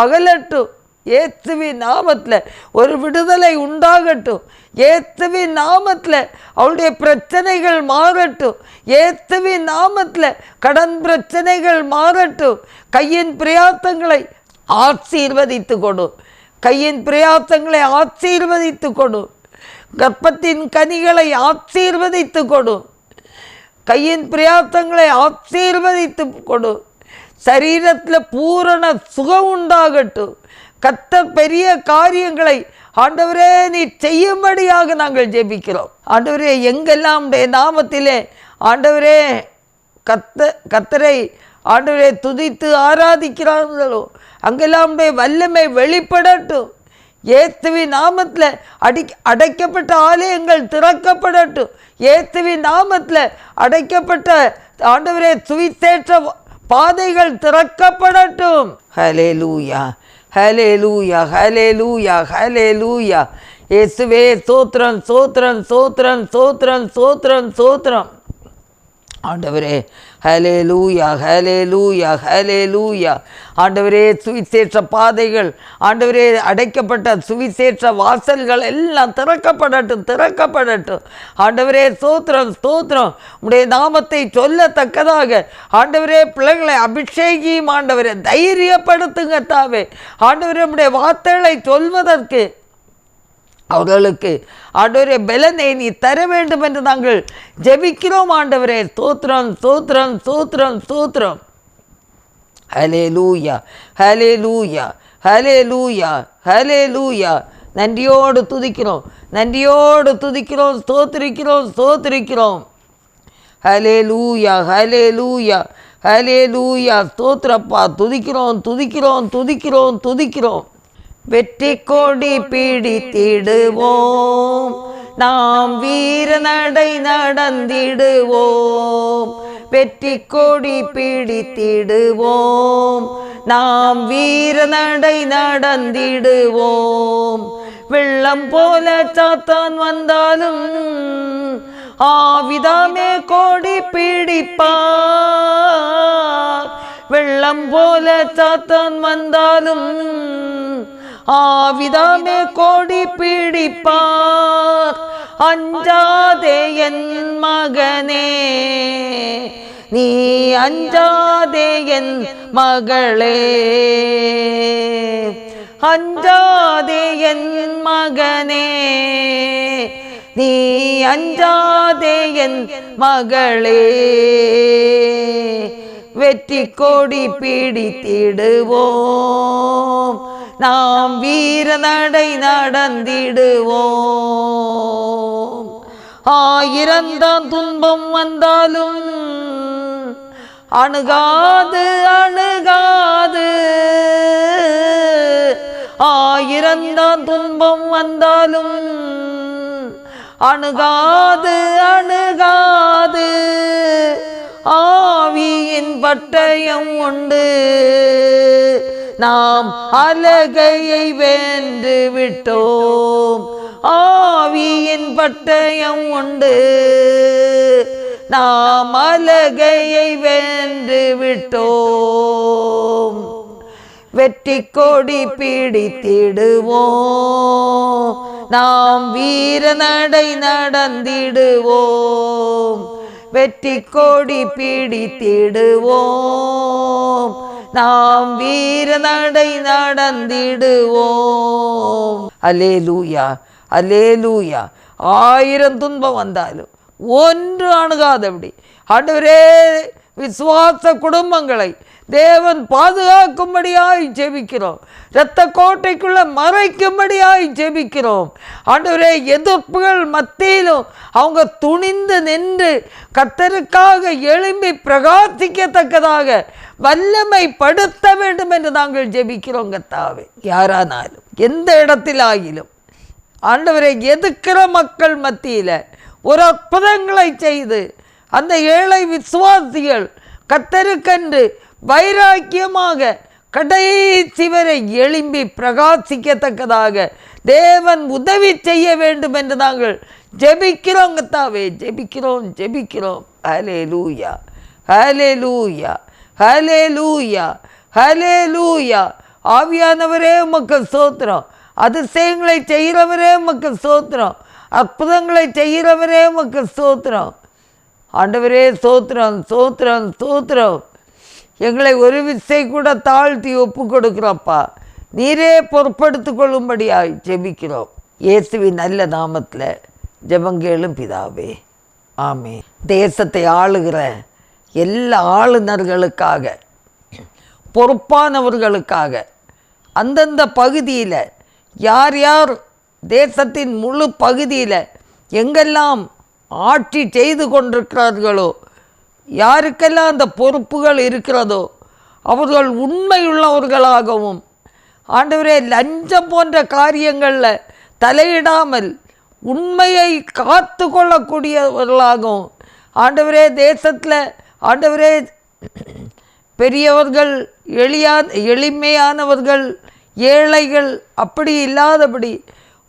அகலட்டும். இயேசுவின் நாமத்தில் ஒரு விடுதலை உண்டாகட்டும். இயேசுவின் நாமத்தில் அவளுடைய பிரச்சனைகள் மாறட்டும். இயேசுவின் நாமத்தில் கடன் பிரச்சனைகள் மாறட்டும். கையின் பிரயாசங்களை ஆசீர்வதித்து கொடு. கையின் பிரயாசங்களை ஆசீர்வதித்து கொடு. கர்ப்பத்தின் கனிகளை ஆசீர்வதித்து கொடு. கையின் பிரயாசங்களை ஆசீர்வதித்து கொடு. சரீரத்தில் பூரண சுகம் உண்டாகட்டும். கர்த்தர் பெரிய காரியங்களை ஆண்டவரே நீ செய்யும்படியாக நாங்கள் ஜெபிக்கிறோம். ஆண்டவரே எங்கெல்லாம் நாமத்திலே ஆண்டவரே கர்த்தரை ஆண்டவரே துதித்து ஆராதிக்கிறார்களோ அங்கெல்லாம் வல்லமை வெளிப்படட்டும். இயேசுவின் நாமத்தில் அடைக்கப்பட்ட ஆலயங்கள் திறக்கப்படட்டும். இயேசுவின் நாமத்தில் அடைக்கப்பட்ட ஆண்டவரே சுவிசேஷ பாதைகள் திறக்கப்படட்டும். ஹல்லேலூயா ஹல்லேலூயா ஹல்லேலூயா ஹல்லேலூயா. இயேசுவே ஸ்தோத்திரம் ஸ்தோத்திரம் ஸ்தோத்திரம் ஸ்தோத்திரம் ஸ்தோத்திரம் ஸ்தோத்திரம். ஆண்டவரே ஹல்லேலூயா ஹல்லேலூயா ஹல்லேலூயா. ஆண்டவரே சுவிசேஷ பாதைகள் ஆண்டவரே அடைக்கப்பட்ட சுவிசேஷ வாசல்கள் எல்லாம் திறக்கப்படட்டும். ஆண்டவரே ஸ்தோத்திரம் ஸ்தோத்திரம். உம்முடைய நாமத்தை சொல்லத்தக்கதாக ஆண்டவரே பிள்ளைகளை அபிஷேகியும் ஆண்டவரே தைரியப்படுத்துங்க தாவே. ஆண்டவரே உம்முடைய வார்த்தைகளை சொல்வதற்கு அவர்களுக்கு ஆண்டவரே பலனை நீ தர வேண்டும் என்று நாங்கள் ஜெபிக்கிறோம். ஆண்டவரே ஸ்தோத்திரம் ஸ்தோத்திரம் ஸ்தோத்திரம் ஸ்தோத்திரம். ஹல்லேலூயா ஹல்லேலூயா ஹல்லேலூயா ஹல்லேலூயா. நன்றியோடு துதிக்கிறோம் ஸ்தோத்திரிக்கிறோம். ஹல்லேலூயா ஹல்லேலூயா ஹல்லேலூயா. ஸ்தோத்திரப்பா. துதிக்கிறோம். வெற்றி கொடி பிடித்திடுவோம், நாம் வீர நடை நடந்திடுவோம். வெற்றி கொடி பிடித்திடுவோம், நாம் வீர நடை நடந்திடுவோம். வெள்ளம் போல சாத்தான் வந்தாலும் ஆவிதாமே கொடி பிடிப்பார். வெள்ளம் போல சாத்தான் வந்தாலும் ஆவிதாமே கோடி பிடிப்பார். அஞ்சாதே என் மகனே, நீ அஞ்சாதே என் மகளே. அஞ்சாதே என் மகனே, நீ அஞ்சாதே என் மகளே. வெற்றி கொடி பிடித்திடுவோம், நாம் வீர நடை நடந்திடுவோம். 1000 துன்பம் வந்தாலும் அணுகாது அணுகாது, 1000 துன்பம் வந்தாலும் அணுகாது அணுகாது. ஆவியின் பட்டயம் உண்டு, நாம் அலகையை வென்று விட்டோம். ஆவியின் பட்டயம் உண்டு, நாம் அலகையை வென்று விட்டோம். வெற்றி கொடி பிடித்திடுவோம், நாம் வீர நடை நடந்திடுவோம். வெற்றி கொடி பிடித்திடுவோம், நாம் வீர நடை நடந்திடுவோம். அல்லேலூயா, அல்லேலூயா. 1000 துன்பம் வந்தாலும் ஒன்று அணுகாதபடி ஆண்டவரே விசுவாச குடும்பங்களை தேவன் பாதுகாக்கும்படியாய் ஜெபிக்கிறோம். இரத்த கோட்டைக்குள்ள மறைக்கும்படியாய் ஜெபிக்கிறோம். ஆண்டவரே எதிர்ப்புகள் மத்தியிலும் அவங்க துணிந்து நின்று கர்த்தருக்காக எழும்பி பிரகாசிக்கத்தக்கதாக வல்லமை படுத்த வேண்டும் என்று நாங்கள் ஜெபிக்கிறோம். கர்த்தாவே, யாரானாலும் எந்த இடத்திலாகிலும் ஆண்டவரை எதிர்க்கிற மக்கள் மத்தியில் ஒரு அற்புதங்களை செய்து அந்த ஏழை விசுவாசிகள் கர்த்தருக்கென்று வைராக்கியமாக கடைசி வரை எழும்பி பிரகாசிக்கத்தக்கதாக தேவன் உதவி செய்ய வேண்டும் என்று நாங்கள் ஜெபிக்கிறோம். கர்த்தாவே, ஜெபிக்கிறோம் ஜெபிக்கிறோம். ஹல்லேலூயா, ஹல்லேலூயா, ஹல்லேலூயா, ஹல்லேலூயா. ஆவியானவரே உமக்கு ஸ்தோத்திரம். அதிசயங்களை செய்கிறவரே உமக்கு ஸ்தோத்திரம். அற்புதங்களை செய்கிறவரே உமக்கு ஸ்தோத்திரம். ஆண்டவரே ஸ்தோத்திரம், ஸ்தோத்திரம், ஸ்தோத்திரம். எங்களை ஒரு விசை கூட தாழ்த்தி ஒப்பு கொடுக்குறோப்பா. நீரே பொறுப்படுத்து கொள்ளும்படியாய் ஜெபிக்கிறோம். இயேசுவின் நல்ல நாமத்தில் ஜெபங்கேளும் பிதாவே, ஆமே. தேசத்தை ஆளுகிற எல்லா ஆளுநர்களுக்காக, பொறுப்பானவர்களுக்காக, அந்தந்த பகுதியில் யார் யார் தேசத்தின் முழு பகுதியில் எங்கெல்லாம் ஆட்சி செய்து கொண்டிருக்கிறார்களோ, யாருக்கெல்லாம் அந்த பொறுப்புகள் இருக்கிறதோ அவர்கள் உண்மையுள்ளவர்களாகவும், ஆண்டவரே லஞ்சம் போன்ற காரியங்களில் தலையிடாமல் உண்மையை காத்து கொள்ளக்கூடியவர்களாகவும், ஆண்டவரே தேசத்தில் ஆண்டவரே பெரியவர்கள் எளிமையானவர்கள் ஏழைகள் அப்படி இல்லாதபடி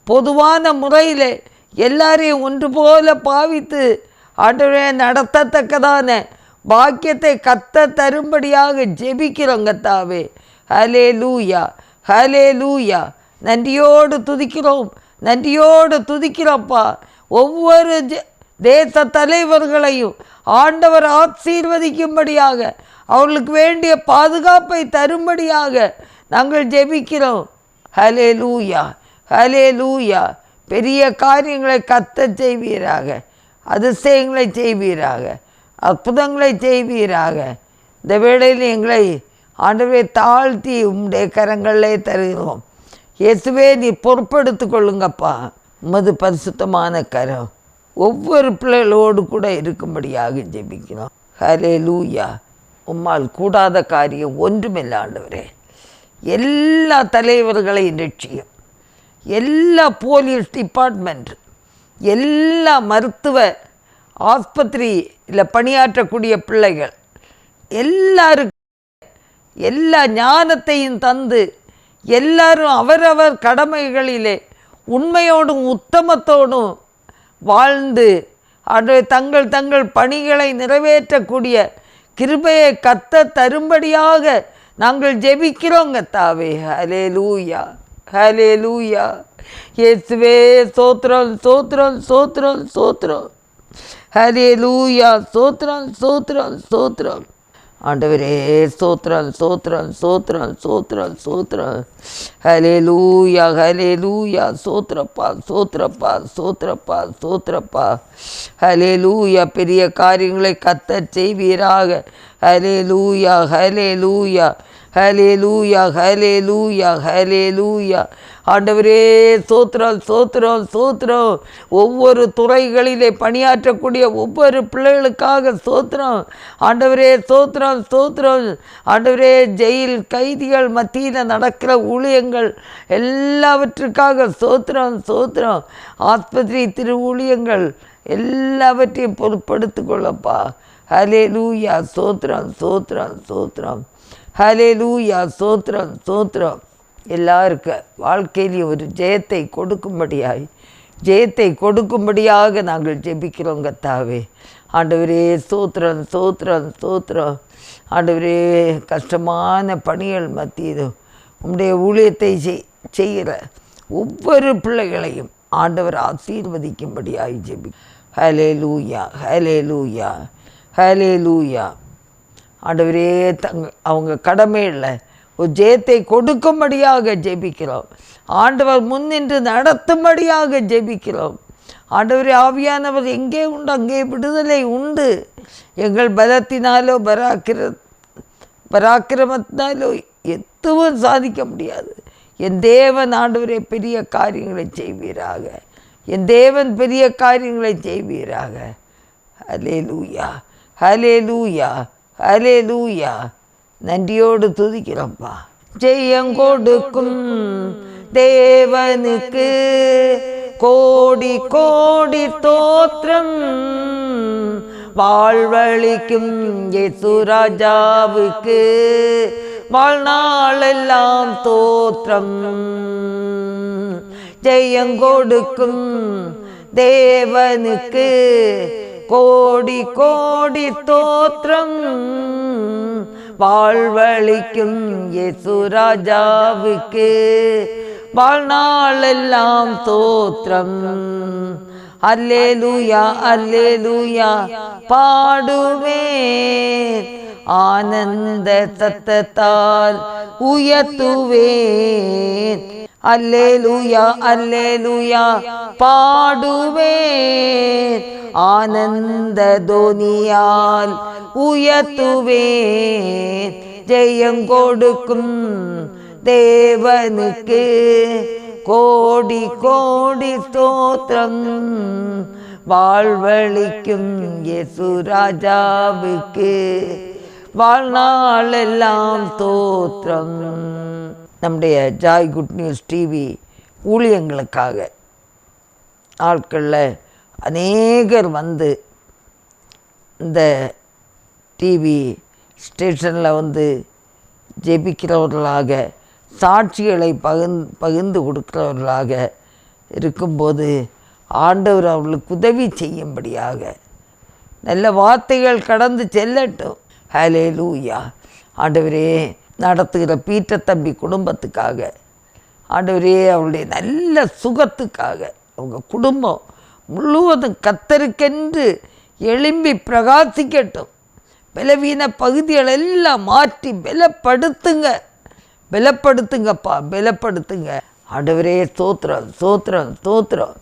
பொதுவான முறையில் எல்லாரையும் ஒன்று போல பாவித்து ஆண்டவரே நடத்தத்தக்கதான பாக்கியத்தை கத்த தரும்படியாக ஜெபிக்கிறோம். கர்த்தாவே, ஹல்லேலூயா, ஹல்லேலூயா. நன்றியோடு துதிக்கிறோம், நன்றியோடு துதிக்கிறோம்ப்பா. ஒவ்வொரு தேச தலைவர்களையும் ஆண்டவர் ஆசீர்வதிக்கும்படியாக, அவர்களுக்கு வேண்டிய பாதுகாப்பை தரும்படியாக நாங்கள் ஜெபிக்கிறோம். ஹல்லேலூயா, ஹல்லேலூயா. பெரிய காரியங்களை கத்த செய்வீராக, அதிசயங்களை செய்வீராக, அற்புதங்களை செய்வீராக. இந்த வேளையில் எங்களை ஆண்டவரை தாழ்த்தி உம்முடைய கரங்களிலே தருகிறோம். இயேசுவே, நீ பொறுப்படுத்து கொள்ளுங்கப்பா. உமது பரிசுத்தமான கரம் ஒவ்வொரு பிள்ளைகளோடு கூட இருக்கும்படியாக ஜெபிக்கிறோம். ஹல்லேலூயா. உம்மால் கூடாத காரியம் ஒன்றுமில்லை ஆண்டவரே. எல்லா தலைவர்களையும் ரட்சியும், எல்லா போலீஸ் டிபார்ட்மெண்ட், எல்லா மருத்துவ ஆஸ்பத்திரியில் பணியாற்றக்கூடிய பிள்ளைகள் எல்லாருக்கும் எல்லா ஞானத்தையும் தந்து எல்லாரும் அவரவர் கடமைகளிலே உண்மையோடும் உத்தமத்தோடும் வாழ்ந்து அது தங்கள் தங்கள் பணிகளை நிறைவேற்றக்கூடிய கிருபையை கத்த தரும்படியாக நாங்கள் ஜெபிக்கிறோம். கர்த்தாவே, ஹல்லேலூயா, ஹல்லேலூயா. இயேசுவே, ஸ்தோத்திரம், ஸ்தோத்திரம், ஸ்தோத்திரம், ஸ்தோத்திரம். ஹல்லேலூயா, ஸ்தோத்திரம், ஸ்தோத்திரம், ஸ்தோத்திரம். ஆண்டவரே ஸ்தோத்திரம் ஸ்தோத்திரம் ஸ்தோத்திரம் ஸ்தோத்திரம் ஸ்தோத்திரம். ஹல்லேலூயா ஹல்லேலூயா. ஸ்தோத்திரப்பா ஸ்தோத்திரப்பா ஸ்தோத்திரப்பா ஸ்தோத்திரப்பா. ஹல்லேலூயா. பெரிய காரியங்களை கர்த்தர் செய்வீராக. ஹல்லேலூயா ஹல்லேலூயா ஹல்லேலூயா ஹல்லேலூயா ஹல்லேலூயா. ஆண்டவரே ஸ்தோத்திரம் ஸ்தோத்திரம் ஸ்தோத்திரம். ஒவ்வொரு துறைகளிலே பணியாற்றக்கூடிய ஒவ்வொரு பிள்ளைகளுக்காக ஸ்தோத்திரம். ஆண்டவரே ஸ்தோத்திரம் ஸ்தோத்திரம். ஆண்டவரே ஜெயில் கைதிகள் மத்தியில் நடக்கிற ஊழியங்கள் எல்லாவற்றுக்காக ஸ்தோத்திரம் ஸ்தோத்திரம். ஆஸ்பத்திரி திரு ஊழியங்கள் எல்லாவற்றையும் பொறுப்படுத்திக் கொள்ளப்பா. ஹல்லேலூயா. ஸ்தோத்திரம் ஸ்தோத்திரம் ஸ்தோத்திரம். ஹல்லேலூயா. ஸ்தோத்திரம் ஸ்தோத்திரம். எல்லாருக்கும் வாழ்க்கையிலேயே ஒரு ஜெயத்தை கொடுக்கும்படியாக நாங்கள் ஜெபிக்கிறோம் கர்த்தாவே. ஆண்டவரே ஸ்தோத்திரம் ஸ்தோத்திரம் ஸ்தோத்திரம். ஆண்டவரே கஷ்டமான பணிகள் மத்தியிலும் உம்முடைய ஊழியத்தை செய்கிற ஒவ்வொரு பிள்ளைகளையும் ஆண்டவர் ஆசீர்வதிக்கும்படியாக ஜெபி. ஹல்லேலூயா ஹல்லேலூயா ஹல்லேலூயா. ஆண்டவரே அவங்க கடமையில் ஒரு ஜெயத்தை கொடுக்கும்படியாக ஜெபிக்கிறோம். ஆண்டவர் முன்னின்று நடத்தும்படியாக ஜெபிக்கிறோம். ஆண்டவரே ஆவியானவர் எங்கே உண்டு அங்கே விடுதலை உண்டு. எங்கள் பலத்தினாலோ பராக்கிரமத்தினாலோ எதுவும் சாதிக்க முடியாது. என் தேவன் ஆண்டவரே பெரிய காரியங்களை செய்வீராக. என் தேவன் பெரிய காரியங்களை செய்வீராக. ஹல்லேலூயா ஹல்லேலூயா ஹல்லேலூயா. நன்றியோடு துதிக்கிறோம்ப்பா. ஜெயங்கொடுக்கும் தேவனுக்கு கோடி கோடி ஸ்தோத்திரம். வாழ்வழிக்கும் இயேசு ராஜாவுக்கு வாழ்நாளெல்லாம் ஸ்தோத்திரம். ஜெயங்கொடுக்கும் தேவனுக்கு கோடி கோடி ஸ்தோத்திரம். வாழ்வழிக்கும் இயேசு ராஜாவுக்கு வாழ்நாளெல்லாம் ஸ்தோத்திரம். அல்லேலூயா அல்லேலூயா பாடுவேன். ஆனந்த சத்தத்தால் உயர்த்துவேன். அல்லேலூயா அல்லேலூயா பாடுவேன். ஆனந்த தோனியால் உயர்த்துவேன். ஜெயங்கொடுக்கும் தேவனுக்கு கோடி கோடி ஸ்தோத்திரம். வாழ்வழிக்கும் இயேசு ராஜாவுக்கு வாழ்நாளெல்லாம் ஸ்தோத்திரம். நம்முடைய ஜாய் குட் நியூஸ் டிவி ஊழியங்களுக்காக ஆட்களில் அநேகர் வந்து இந்த டிவி ஸ்டேஷனில் வந்து ஜெபிக்கிறவர்களாக சாட்சிகளை பகிர்ந்து கொடுக்கிறவர்களாக இருக்கும்போது ஆண்டவர் அவர்களுக்கு உதவி செய்யும்படியாக நல்ல வார்த்தைகள் கடந்து செல்லட்டும். ஹல்லேலூயா. ஆண்டவரே நடத்துகிற பீட்டர் தம்பி குடும்பத்துக்காக ஆண்டவரே அவருடைய நல்ல சுகத்துக்காக அவங்க குடும்பம் முழுவதும் கர்த்தருக்கென்று எழும்பி பிரகாசிக்கட்டும். பலவீன பகுதிகள் எல்லாம் மாற்றி பலப்படுத்துங்கப்பா பலப்படுத்துங்க. ஆண்டவரே ஸ்தோத்திரம் ஸ்தோத்திரம் ஸ்தோத்திரம்.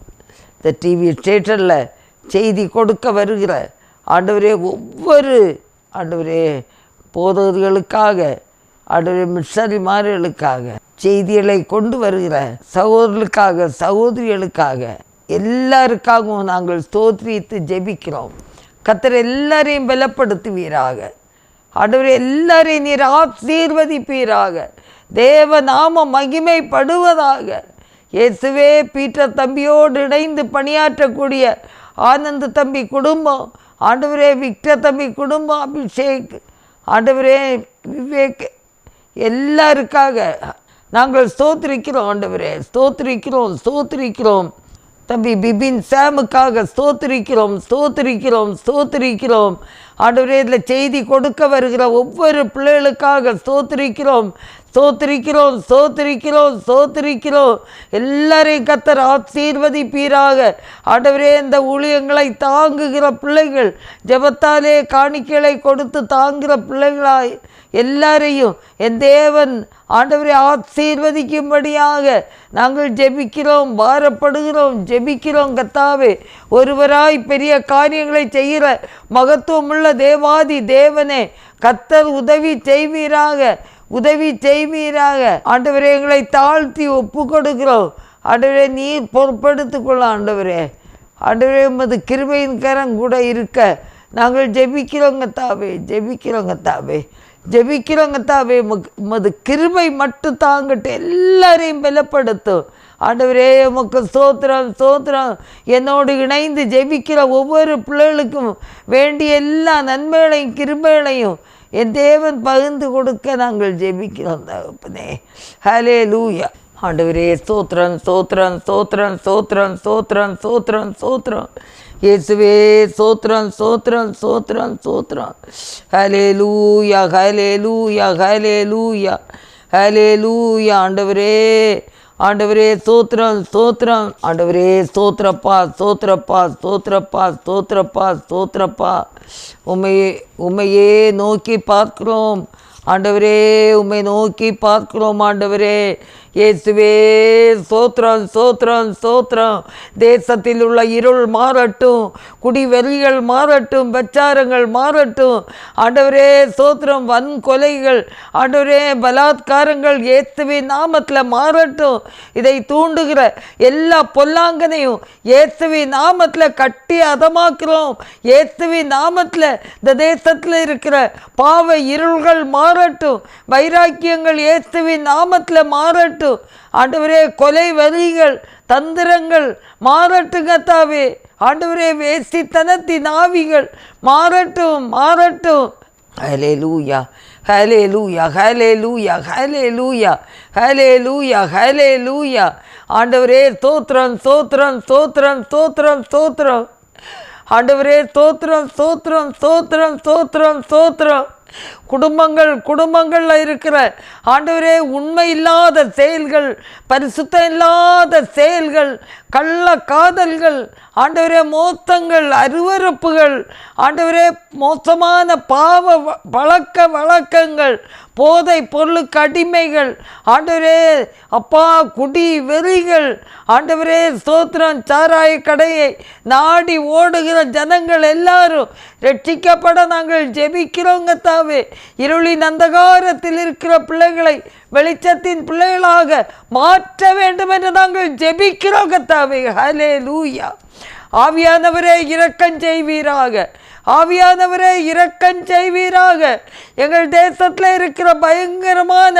இந்த டிவி ஸ்டேஷனில் செய்தி கொடுக்க வருகிற ஆண்டவரே ஒவ்வொரு ஆண்டவரே போதகர்களுக்காக ஆண்டவரே மிஷனரிமார்களுக்காக செய்திகளை கொண்டு வருகிற சகோதரர்களுக்காக சகோதரிகளுக்காக எல்லாருக்காகவும் நாங்கள் ஸ்தோத்திரித்து ஜெபிக்கிறோம். கர்த்தர் எல்லாரையும் பலப்படுத்துவீராக. ஆண்டவரே எல்லாரையும் நீர் ஆசீர்வதிப்பீராக. தேவ நாம மகிமைப்படுவதாக. இயேசுவே பீட்டர் தம்பியோடு இணைந்து பணியாற்றக்கூடிய ஆனந்த தம்பி குடும்பம், ஆண்டவரே விக்டர் தம்பி குடும்பம், அபிஷேக், ஆண்டவரே விவேக், எல்லாருக்காக நாங்கள் ஸ்தோத்திரிக்கிறோம். ஆண்டவரே ஸ்தோத்திரிக்கிறோம் ஸ்தோத்திரிக்கிறோம். தம்பி பிபின் சாமுக்காக ஸ்தோத்திரிக்கிறோம் ஸ்தோத்திரிக்கிறோம் ஸ்தோத்திரிக்கிறோம். ஆண்டவரே இதில் செய்தி கொடுக்க வருகிற ஒவ்வொரு பிள்ளைகளுக்காக ஸ்தோத்திரிக்கிறோம், ஸ்தோத்திரிக்கிறோம், ஸ்தோத்திரிக்கிறோம், ஸ்தோத்திரிக்கிறோம். எல்லாரையும் கர்த்தர் ஆசீர்வதிப்பீராக. ஆண்டவரே இந்த ஊழியங்களை தாங்குகிற பிள்ளைகள், ஜெபத்தாலே காணிக்கைகளை கொடுத்து தாங்குகிற பிள்ளைகளாய் எல்லாரையும் என் தேவன் ஆண்டவரை ஆசீர்வதிக்கும்படியாக நாங்கள் ஜெபிக்கிறோம், பாரப்படுகிறோம், ஜெபிக்கிறோம். கர்த்தாவே, ஒருவராய் பெரிய காரியங்களை செய்கிற மகத்துவமுள்ள தேவாதி தேவனே, கர்த்தர் உதவி செய்வீராக, உதவி செய்வீராக. ஆண்டவரே, எங்களை தாழ்த்தி ஒப்பு கொடுக்கிறோம். ஆண்டவரே, நீர் பொறுப்படுத்திக்கொள்ள ஆண்டவரே. ஆண்டவரே, உமது கிருபையின் கரம் கூட இருக்க நாங்கள் ஜெபிக்கிறோங்க தாவே, ஜெபிக்கிறோங்க தாவே, ஜெபிக்கிறோங்க தாவே. உமது கிருபை மட்டும் தாங்கட்டு, எல்லாரையும் பலப்படுத்தும். ஆண்டவரே, உமக்கு ஸ்தோத்திரம், ஸ்தோத்திரம். என்னோடு இணைந்து ஜெபிக்கிற ஒவ்வொரு பிள்ளைகளுக்கும் வேண்டிய எல்லா நன்மைகளையும் கிருபைகளையும் என் தேவன் பகிர்ந்து கொடுக்க நாங்கள் ஜெபிக்கிறோம் தகப்பனே. ஹல்லேலூயா. ஆண்டவரே, ஸ்தோத்திரம், ஸ்தோத்திரம், ஸ்தோத்திரம், ஸ்தோத்திரம், ஸ்தோத்திரம், ஸ்தோத்திரம், ஸ்தோத்திரம். இயேசுவே, ஸ்தோத்திரம், ஸ்தோத்திரம், ஸ்தோத்திரம், ஸ்தோத்திரம். ஹல்லேலூயா, ஹல்லேலூயா, ஹல்லேலூயா, ஹல்லேலூயா. ஆண்டவரே, ஆண்டவரே, ஸ்தோத்திரம், ஸ்தோத்திரம். ஆண்டவரே, ஸ்தோத்திரப்பா, ஸ்தோத்திரப்பா, ஸ்தோத்திரப்பா, ஸ்தோத்திரப்பா, ஸ்தோத்திரப்பா. உம்மையே நோக்கி பார்க்கிறோம் ஆண்டவரே, உம்மை நோக்கி பார்க்கிறோம் ஆண்டவரே. இயேசுவே, ஸ்தோத்திரம், ஸ்தோத்திரம், ஸ்தோத்திரம். தேசத்தில் உள்ள இருள் மாறட்டும், குடிவெறிகள் மாறட்டும், பிரச்சாரங்கள் மாறட்டும் ஆண்டவரே. ஸ்தோத்திரம். வன்கொலைகள் ஆண்டவரே, பலாத்காரங்கள் இயேசுவின் நாமத்தில் மாறட்டும். இதை தூண்டுகிற எல்லா பொல்லாங்கனையும் இயேசுவின் நாமத்தில் கட்டி அதமாக்குறோம். இயேசுவின் நாமத்தில் இந்த தேசத்தில் இருக்கிற பாவ இருள்கள் மாறட்டும், வைராக்கியங்கள் இயேசுவின் நாமத்தில் மாறட்டும் ஆண்டவரே. கொலை வரிகள் தந்திரங்கள் மாறட்டும் கர்த்தாவே. ஆண்டவரே, வேசித்தனத்தின் ஆவிகள் மாறட்டும், மாறட்டும். ஹல்லேலூயா, ஹல்லேலூயா, ஹல்லேலூயா, ஹல்லேலூயா, ஹல்லேலூயா, ஹல்லேலூயா. ஆண்டவரே, ஸ்தோத்திரம், ஸ்தோத்திரம், ஸ்தோத்திரம், ஸ்தோத்திரம், ஸ்தோத்திரம். ஆண்டவரே, ஸ்தோத்திரம், ஸ்தோத்திரம், ஸ்தோத்திரம், ஸ்தோத்திரம், ஸ்தோத்திரம். குடும்பங்கள்ல இருக்கிற ஆண்டவரே உண்மை இல்லாத செயல்கள், பரிசுத்தம் இல்லாத செயல்கள், கள்ள காதல்கள் ஆண்டவரே, மோசங்கள், அருவருப்புகள் ஆண்டவரே, மோசமான பாவ பழக்க வழக்கங்கள், போதை பொருளுக்கு அடிமைகள் ஆண்டவரே, அப்பா, குடி வெறிகள் ஆண்டவரே, ஸ்தோத்திரம். சாராய கடையை நாடி ஓடுகிற ஜனங்கள் எல்லாரும் ரட்சிக்கப்பட நாங்கள் ஜெபிக்கிறோங்க தாவே. இருளின் அந்தகாரத்தில் இருக்கிற பிள்ளைகளை வெளிச்சத்தின் பிள்ளைகளாக மாற்ற வேண்டும் என்று நாங்கள் ஜெபிக்கிறோம் கர்த்தாவே. ஹல்லேலூயா. ஆவியானவரே, இரக்கம் செய்வீராக. ஆவியானவரே, இரக்கம் செய்வீராக. எங்கள் தேசத்தில் இருக்கிற பயங்கரமான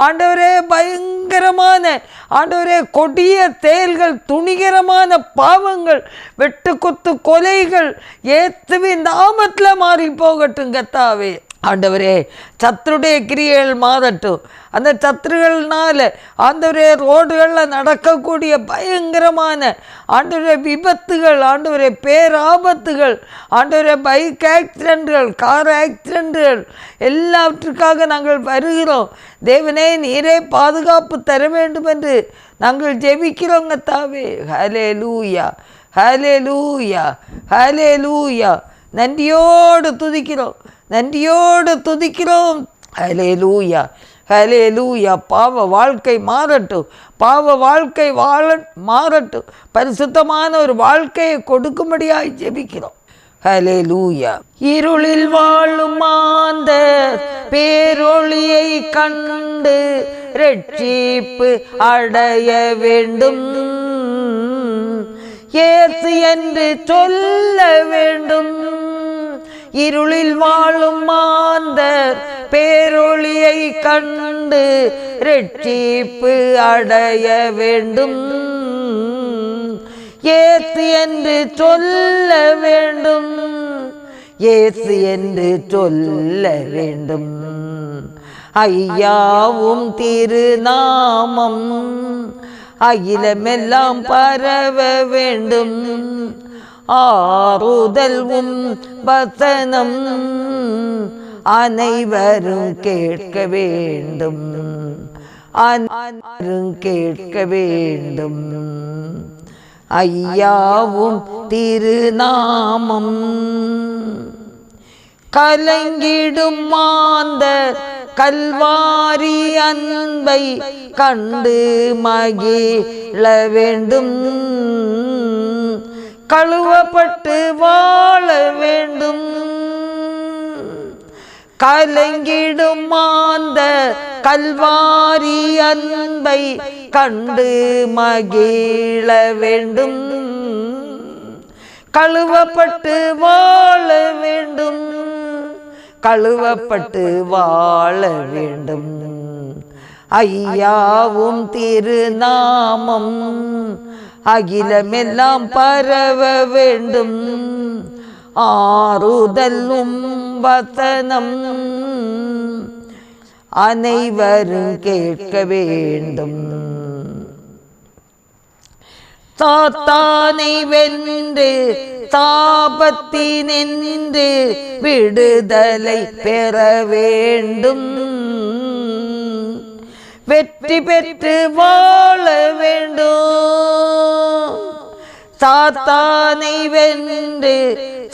ஆண்டவரே, பயங்கரமான ஆண்டவரே, கொடிய செயல்கள், துணிகரமான பாவங்கள், வெட்டுக்குத்து கொலைகள் இயேசுவின் நாமத்தில் மாறி போகட்டும் கர்த்தாவே. ஆண்டவரே, சத்துருடைய கிரியைகள் மாறட்டும். அந்த சத்துருகள்னால ஆண்டவரே, ரோடுகளில் நடக்கக்கூடிய பயங்கரமான ஆண்டவரே விபத்துகள், ஆண்டவரே பேராபத்துகள், ஆண்டவரே பைக் ஆக்சிடென்ட்கள், கார் ஆக்சிடென்ட்கள் எல்லாவற்றுக்காக நாங்கள் வருகிறோம். தேவனே, நீரே பாதுகாப்பு தர வேண்டும் என்று நாங்கள் ஜெபிக்கிறோங்க தாவே. ஹல்லேலூயா, ஹல்லேலூயா, ஹல்லேலூயா. நன்றியோடு துதிக்கிறோம், நன்றியோடு துதிக்கிறோம். ஹல்லேலூயா, ஹல்லேலூயா. பாவ வாழ்க்கை மாறட்டும், பாவ வாழ்க்கை மாறட்டும். பரிசுத்தமான ஒரு வாழ்க்கையை கொடுக்கும்படியாய் ஜெபிக்கிறோம். ஹல்லேலூயா. இருளில் வாழும் மாந்தர் பேரொளியை கண்டு ரட்சிப்பு அடைய வேண்டும், இயேசு என்று சொல்ல வேண்டும். இருளில் வாழும் மாந்தர் பேரொளியை கண்டு ரட்சிப்பு அடைய வேண்டும், இயேசு என்று சொல்ல வேண்டும், இயேசு என்று சொல்ல வேண்டும். ஐயாவும் திருநாமம் அகிலமெல்லாம் பரவ வேண்டும், ஆறுதல் வசனம் அனைவரும் கேட்க வேண்டும், அனைவரும் கேட்க வேண்டும். ஐயாவும் திருநாமம் கலங்கிடும் மாந்தர் கல்வாரி அன்பை கண்டு மகிழ வேண்டும், கழுவப்பட்டு வாழ வேண்டும். கலங்கிடும் மாந்தர் கல்வாரி அன்பை கண்டு மகிழ வேண்டும், கழுவப்பட்டு வாழ வேண்டும், கழுவப்பட்டு வாழ வேண்டும். ஐயாவும் திருநாமம் அகிலமெல்லாம் பரவ வேண்டும், ஆறுதலும் வசனம் அனைவரும் கேட்க வேண்டும். சாத்தானை வென்று சாபத்தினின்று விடுதலை பெற வேண்டும், வெற்றி பெற்று வாழ வேண்டும். சாத்தானை வென்று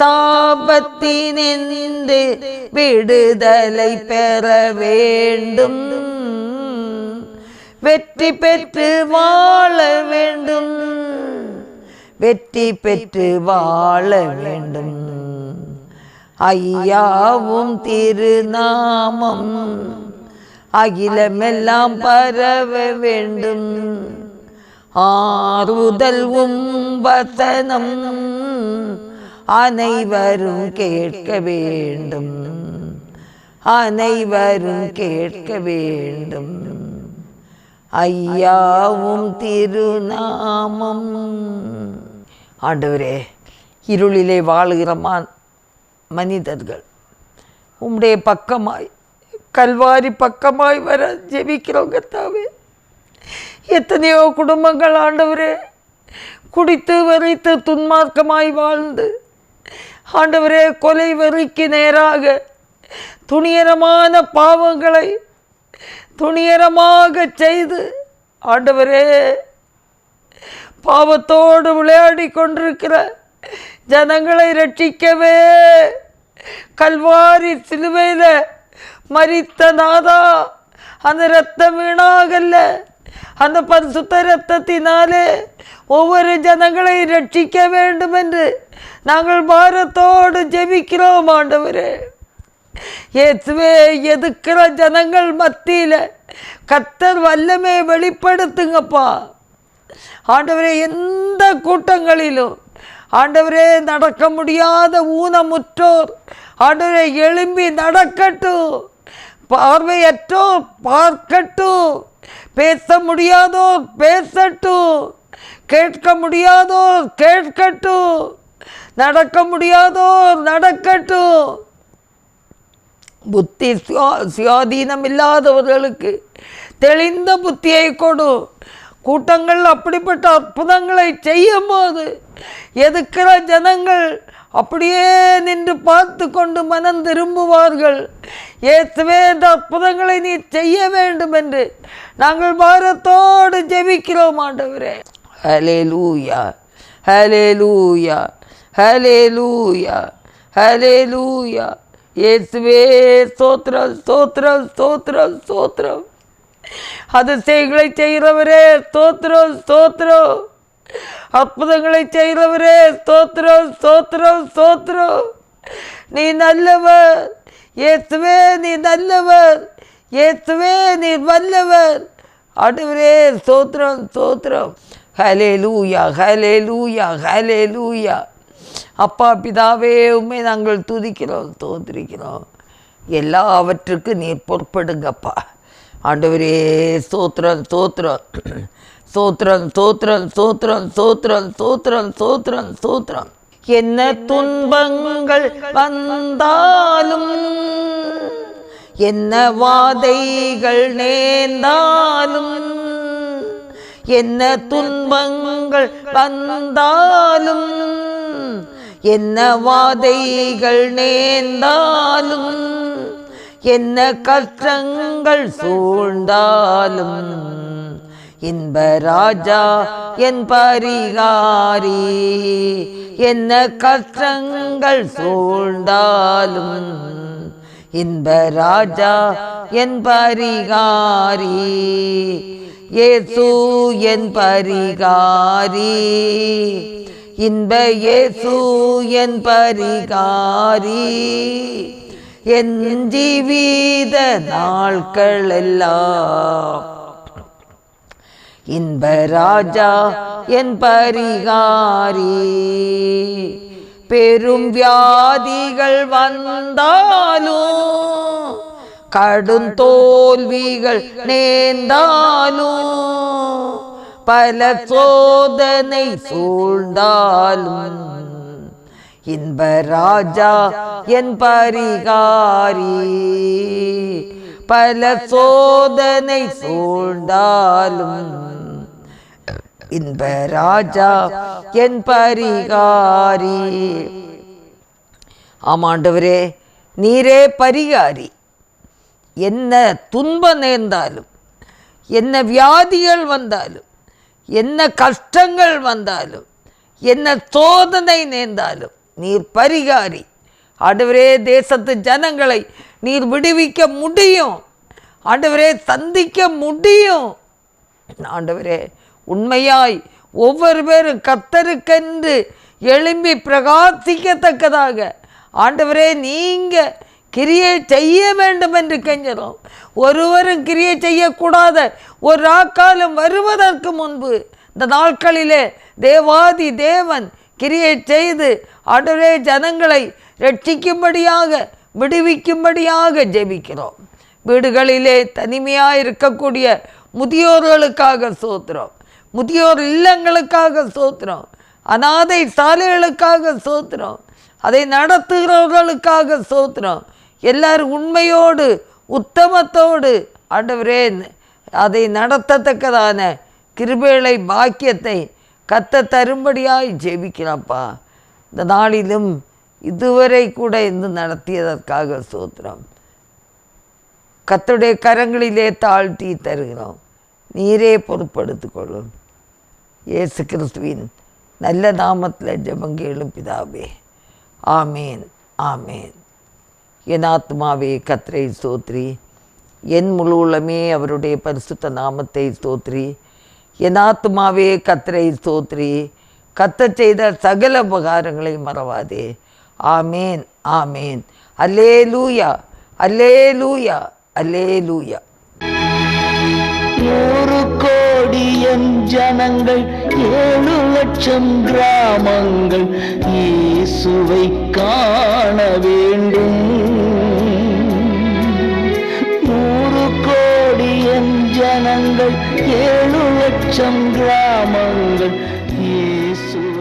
சாபத்தினின்று விடுதலை பெற வேண்டும், வெற்றி பெற்று வாழ வேண்டும், வெற்றி பெற்று வாழ வேண்டும். ஐயாவும் திருநாமம் அகிலமெல்லாம் பரவ வேண்டும், ஆறுதல் வசனம் அனைவரும் கேட்க வேண்டும், அனைவரும் கேட்க வேண்டும். ஐயாவும் திருநாமம். ஆண்டவரே, இருளிலே வாழுகிற மனிதர்கள் உம்முடைய பக்கமாய் கல்வாரி பக்கமாய் வர ஜெபிக்கிறோம் கர்த்தாவே. எத்தனையோ குடும்பங்கள் ஆண்டவரே குடித்து வெறித்து துன்மார்க்கமாய் வாழ்ந்து ஆண்டவரே கொலை வெறிக்கு நேராக துணிகரமான பாவங்களை துணிகரமாக செய்து ஆண்டவரே பாவத்தோடு விளையாடி கொண்டிருக்கிற ஜனங்களை ரட்சிக்கவே கல்வாரி சிலுவையில் மரித்த நாதா, அந்த இரத்தம் வீணாகல்ல, அந்த பரிசுத்த இரத்தத்தினாலே ஒவ்வொரு ஜனங்களை ரட்சிக்க வேண்டும் என்று நாங்கள் பாரத்தோடு ஜெபிக்கிறோம் ஆண்டவரே. இயேசுவே, எதுக்கிற ஜனங்கள் மத்தியில் கர்த்தர் வல்லமை வெளிப்படுத்துங்கப்பா ஆண்டவரே. எந்த கூட்டங்களிலும் ஆண்டவரே நடக்க முடியாத ஊனமுற்றோர் ஆண்டவரே எழும்பி நடக்கட்டும், பார்வையற்றோர் பார்க்கட்டும், பேச முடியாதோர் பேசட்டும், கேட்க முடியாதோர் கேட்கட்டும், நடக்க முடியாதோர் நடக்கட்டும். புத்தி சுயாதீனம் இல்லாதவர்களுக்கு தெளிந்த புத்தியை கொடு. கூட்டங்கள் அப்படிப்பட்ட அற்புதங்களை செய்யும் போது எதுக்கிற ஜனங்கள் அப்படியே நின்று பார்த்து கொண்டு மனம் திரும்புவார்கள். இயேசுவே, இந்த அற்புதங்களை நீ செய்ய வேண்டும் என்று நாங்கள் பாரத்தோடு ஜெபிக்கிறோம் ஆண்டவரே. ஹல்லேலூயா, ஹல்லேலூயா, ஹல்லேலூயா, ஹல்லேலூயா. இயேசுவே, ஸ்தோத்திரம், ஸ்தோத்திரம், ஸ்தோத்திரம், ஸ்தோத்திரம். அதிசயங்களை செய்கிறவரே ஸ்தோத்திரம், ஸ்தோத்திரம். அற்புதங்களை செய்கிறவரே ஸ்தோத்திரம், ஸ்தோத்திரம், ஸ்தோத்திரம். நீ நல்லவர் இயேசுவே, நீ நல்லவர் இயேசுவே, நீ வல்லவர் ஆண்டவரே. ஸ்தோத்திரம், ஸ்தோத்திரம். ஹல்லேலூயா, ஹல்லேலூயா, ஹல்லேலூயா. அப்பா பிதாவே, உம்மை நாங்கள் துதிக்கிறோம், ஸ்தோத்திரிக்கிறோம். எல்லாவற்றுக்கும் நீர் பொறுப்படுங்கப்பா ஆண்டவரே. ஸ்தோத்திரம், ஸ்தோத்திரம், ஸ்தோத்திரம், ஸ்தோத்திரம், ஸ்தோத்திரம், ஸ்தோத்திரம், ஸ்தோத்திரம், ஸ்தோத்திரம், ஸ்தோத்திரம். என்ன துன்பங்கள் வந்தாலும், என்ன வாதைகள் நேர்ந்தாலும், என்ன துன்பங்கள் வந்தாலும் என்ன வாதைகள் நேர்ந்தாலும் என்ன கஷ்டங்கள் சூழ்ந்தாலும் இன்ப ராஜா என் பரிகாரி. என்ன கஷ்டங்கள் சூழ்ந்தாலும் இன்ப ராஜா என் பரிகாரி. இயேசு என் பரிகாரி, இன்ப இயேசு என் பரிகாரி. என் ஜீவித நாட்கள் எல்லாம் இன்ப ராஜா என் பரிகாரி. பெரும் வியாதிகள் வந்தாலும் கடும் தோல்விகள் நேர்ந்தாலும் பல சோதனை சூழ்ந்தாலும் இன்ப ராஜா என் பரிகாரி. பல சோதனை சூழ்ந்தாலும் இன்ப ராஜா என் பரிகாரி. ஆமாண்டவரே, நீரே பரிகாரி. என்ன துன்பம் நேர்ந்தாலும், என்ன வியாதிகள் வந்தாலும், என்ன கஷ்டங்கள் வந்தாலும், என்ன சோதனை நேர்ந்தாலும் நீர் பரிகாரி. ஆண்டவரே, தேசத்து ஜனங்களை நீர் விடுவிக்க முடியும். ஆண்டவரே, சந்திக்க முடியும். ஆண்டவரே, உண்மையாய் ஒவ்வொரு பேரும் கர்த்தருக்கென்று எழும்பி பிரகாசிக்கத்தக்கதாக ஆண்டவரே நீங்க கிரியை செய்ய வேண்டும் என்று கெஞ்சுறோம். ஒருவரும் கிரியை செய்யக்கூடாத ஒரு நாட்காலம் வருவதற்கு முன்பு இந்த நாட்களிலே தேவாதி தேவன் கிரியை செய்து ஆண்டவரே ஜனங்களை ரட்சிக்கும்படியாக விடுவிக்கும்படியாக ஜெபிக்கிறோம். வீடுகளிலே தனிமையாக இருக்கக்கூடிய முதியோர்களுக்காக ஸ்தோத்திரம், முதியோர் இல்லங்களுக்காக ஸ்தோத்திரம், அநாதை சாலைகளுக்காக ஸ்தோத்திரம், அதை நடத்துகிறவர்களுக்காக ஸ்தோத்திரம். எல்லாரும் உண்மையோடு உத்தமத்தோடு ஆண்டவரே அதை நடத்தத்தக்கதான கிருபைகளை பாக்கியத்தை கத்த தரும்படியாய் ஜெபிக்கிறப்பா. இந்த நாளிலும் இதுவரை கூட இருந்து நடத்தியதற்காக ஸ்தோத்திரம். கர்த்தருடைய கரங்களிலே தாழ்த்தி தருகிறோம். நீரே பொறுப்படுத்திக் கொள்ளும். இயேசு கிறிஸ்துவின் நல்ல நாமத்தில் ஜெபங்கேளும் பிதாவே. ஆமேன், ஆமேன். என் ஆத்மாவே கர்த்தரை ஸ்தோத்திரி, என் முழு உள்ளமே அவருடைய பரிசுத்த நாமத்தை ஸ்தோத்திரி. என் ஆத்மாவே கர்த்தரை ஸ்தோத்திரி, கர்த்தர் செய்த சகல உபகாரங்களை மறவாதே. ஆமேன், ஆமேன். அல்லேலூயா, அல்லேலூயா, அல்லேலூயா. 100 கோடி என் ஜனங்கள் 7 லட்சம் கிராமங்கள் இயேசுவை காண வேண்டும். 100 கோடி என் ஜனங்கள் 7 லட்சம் கிராமங்கள்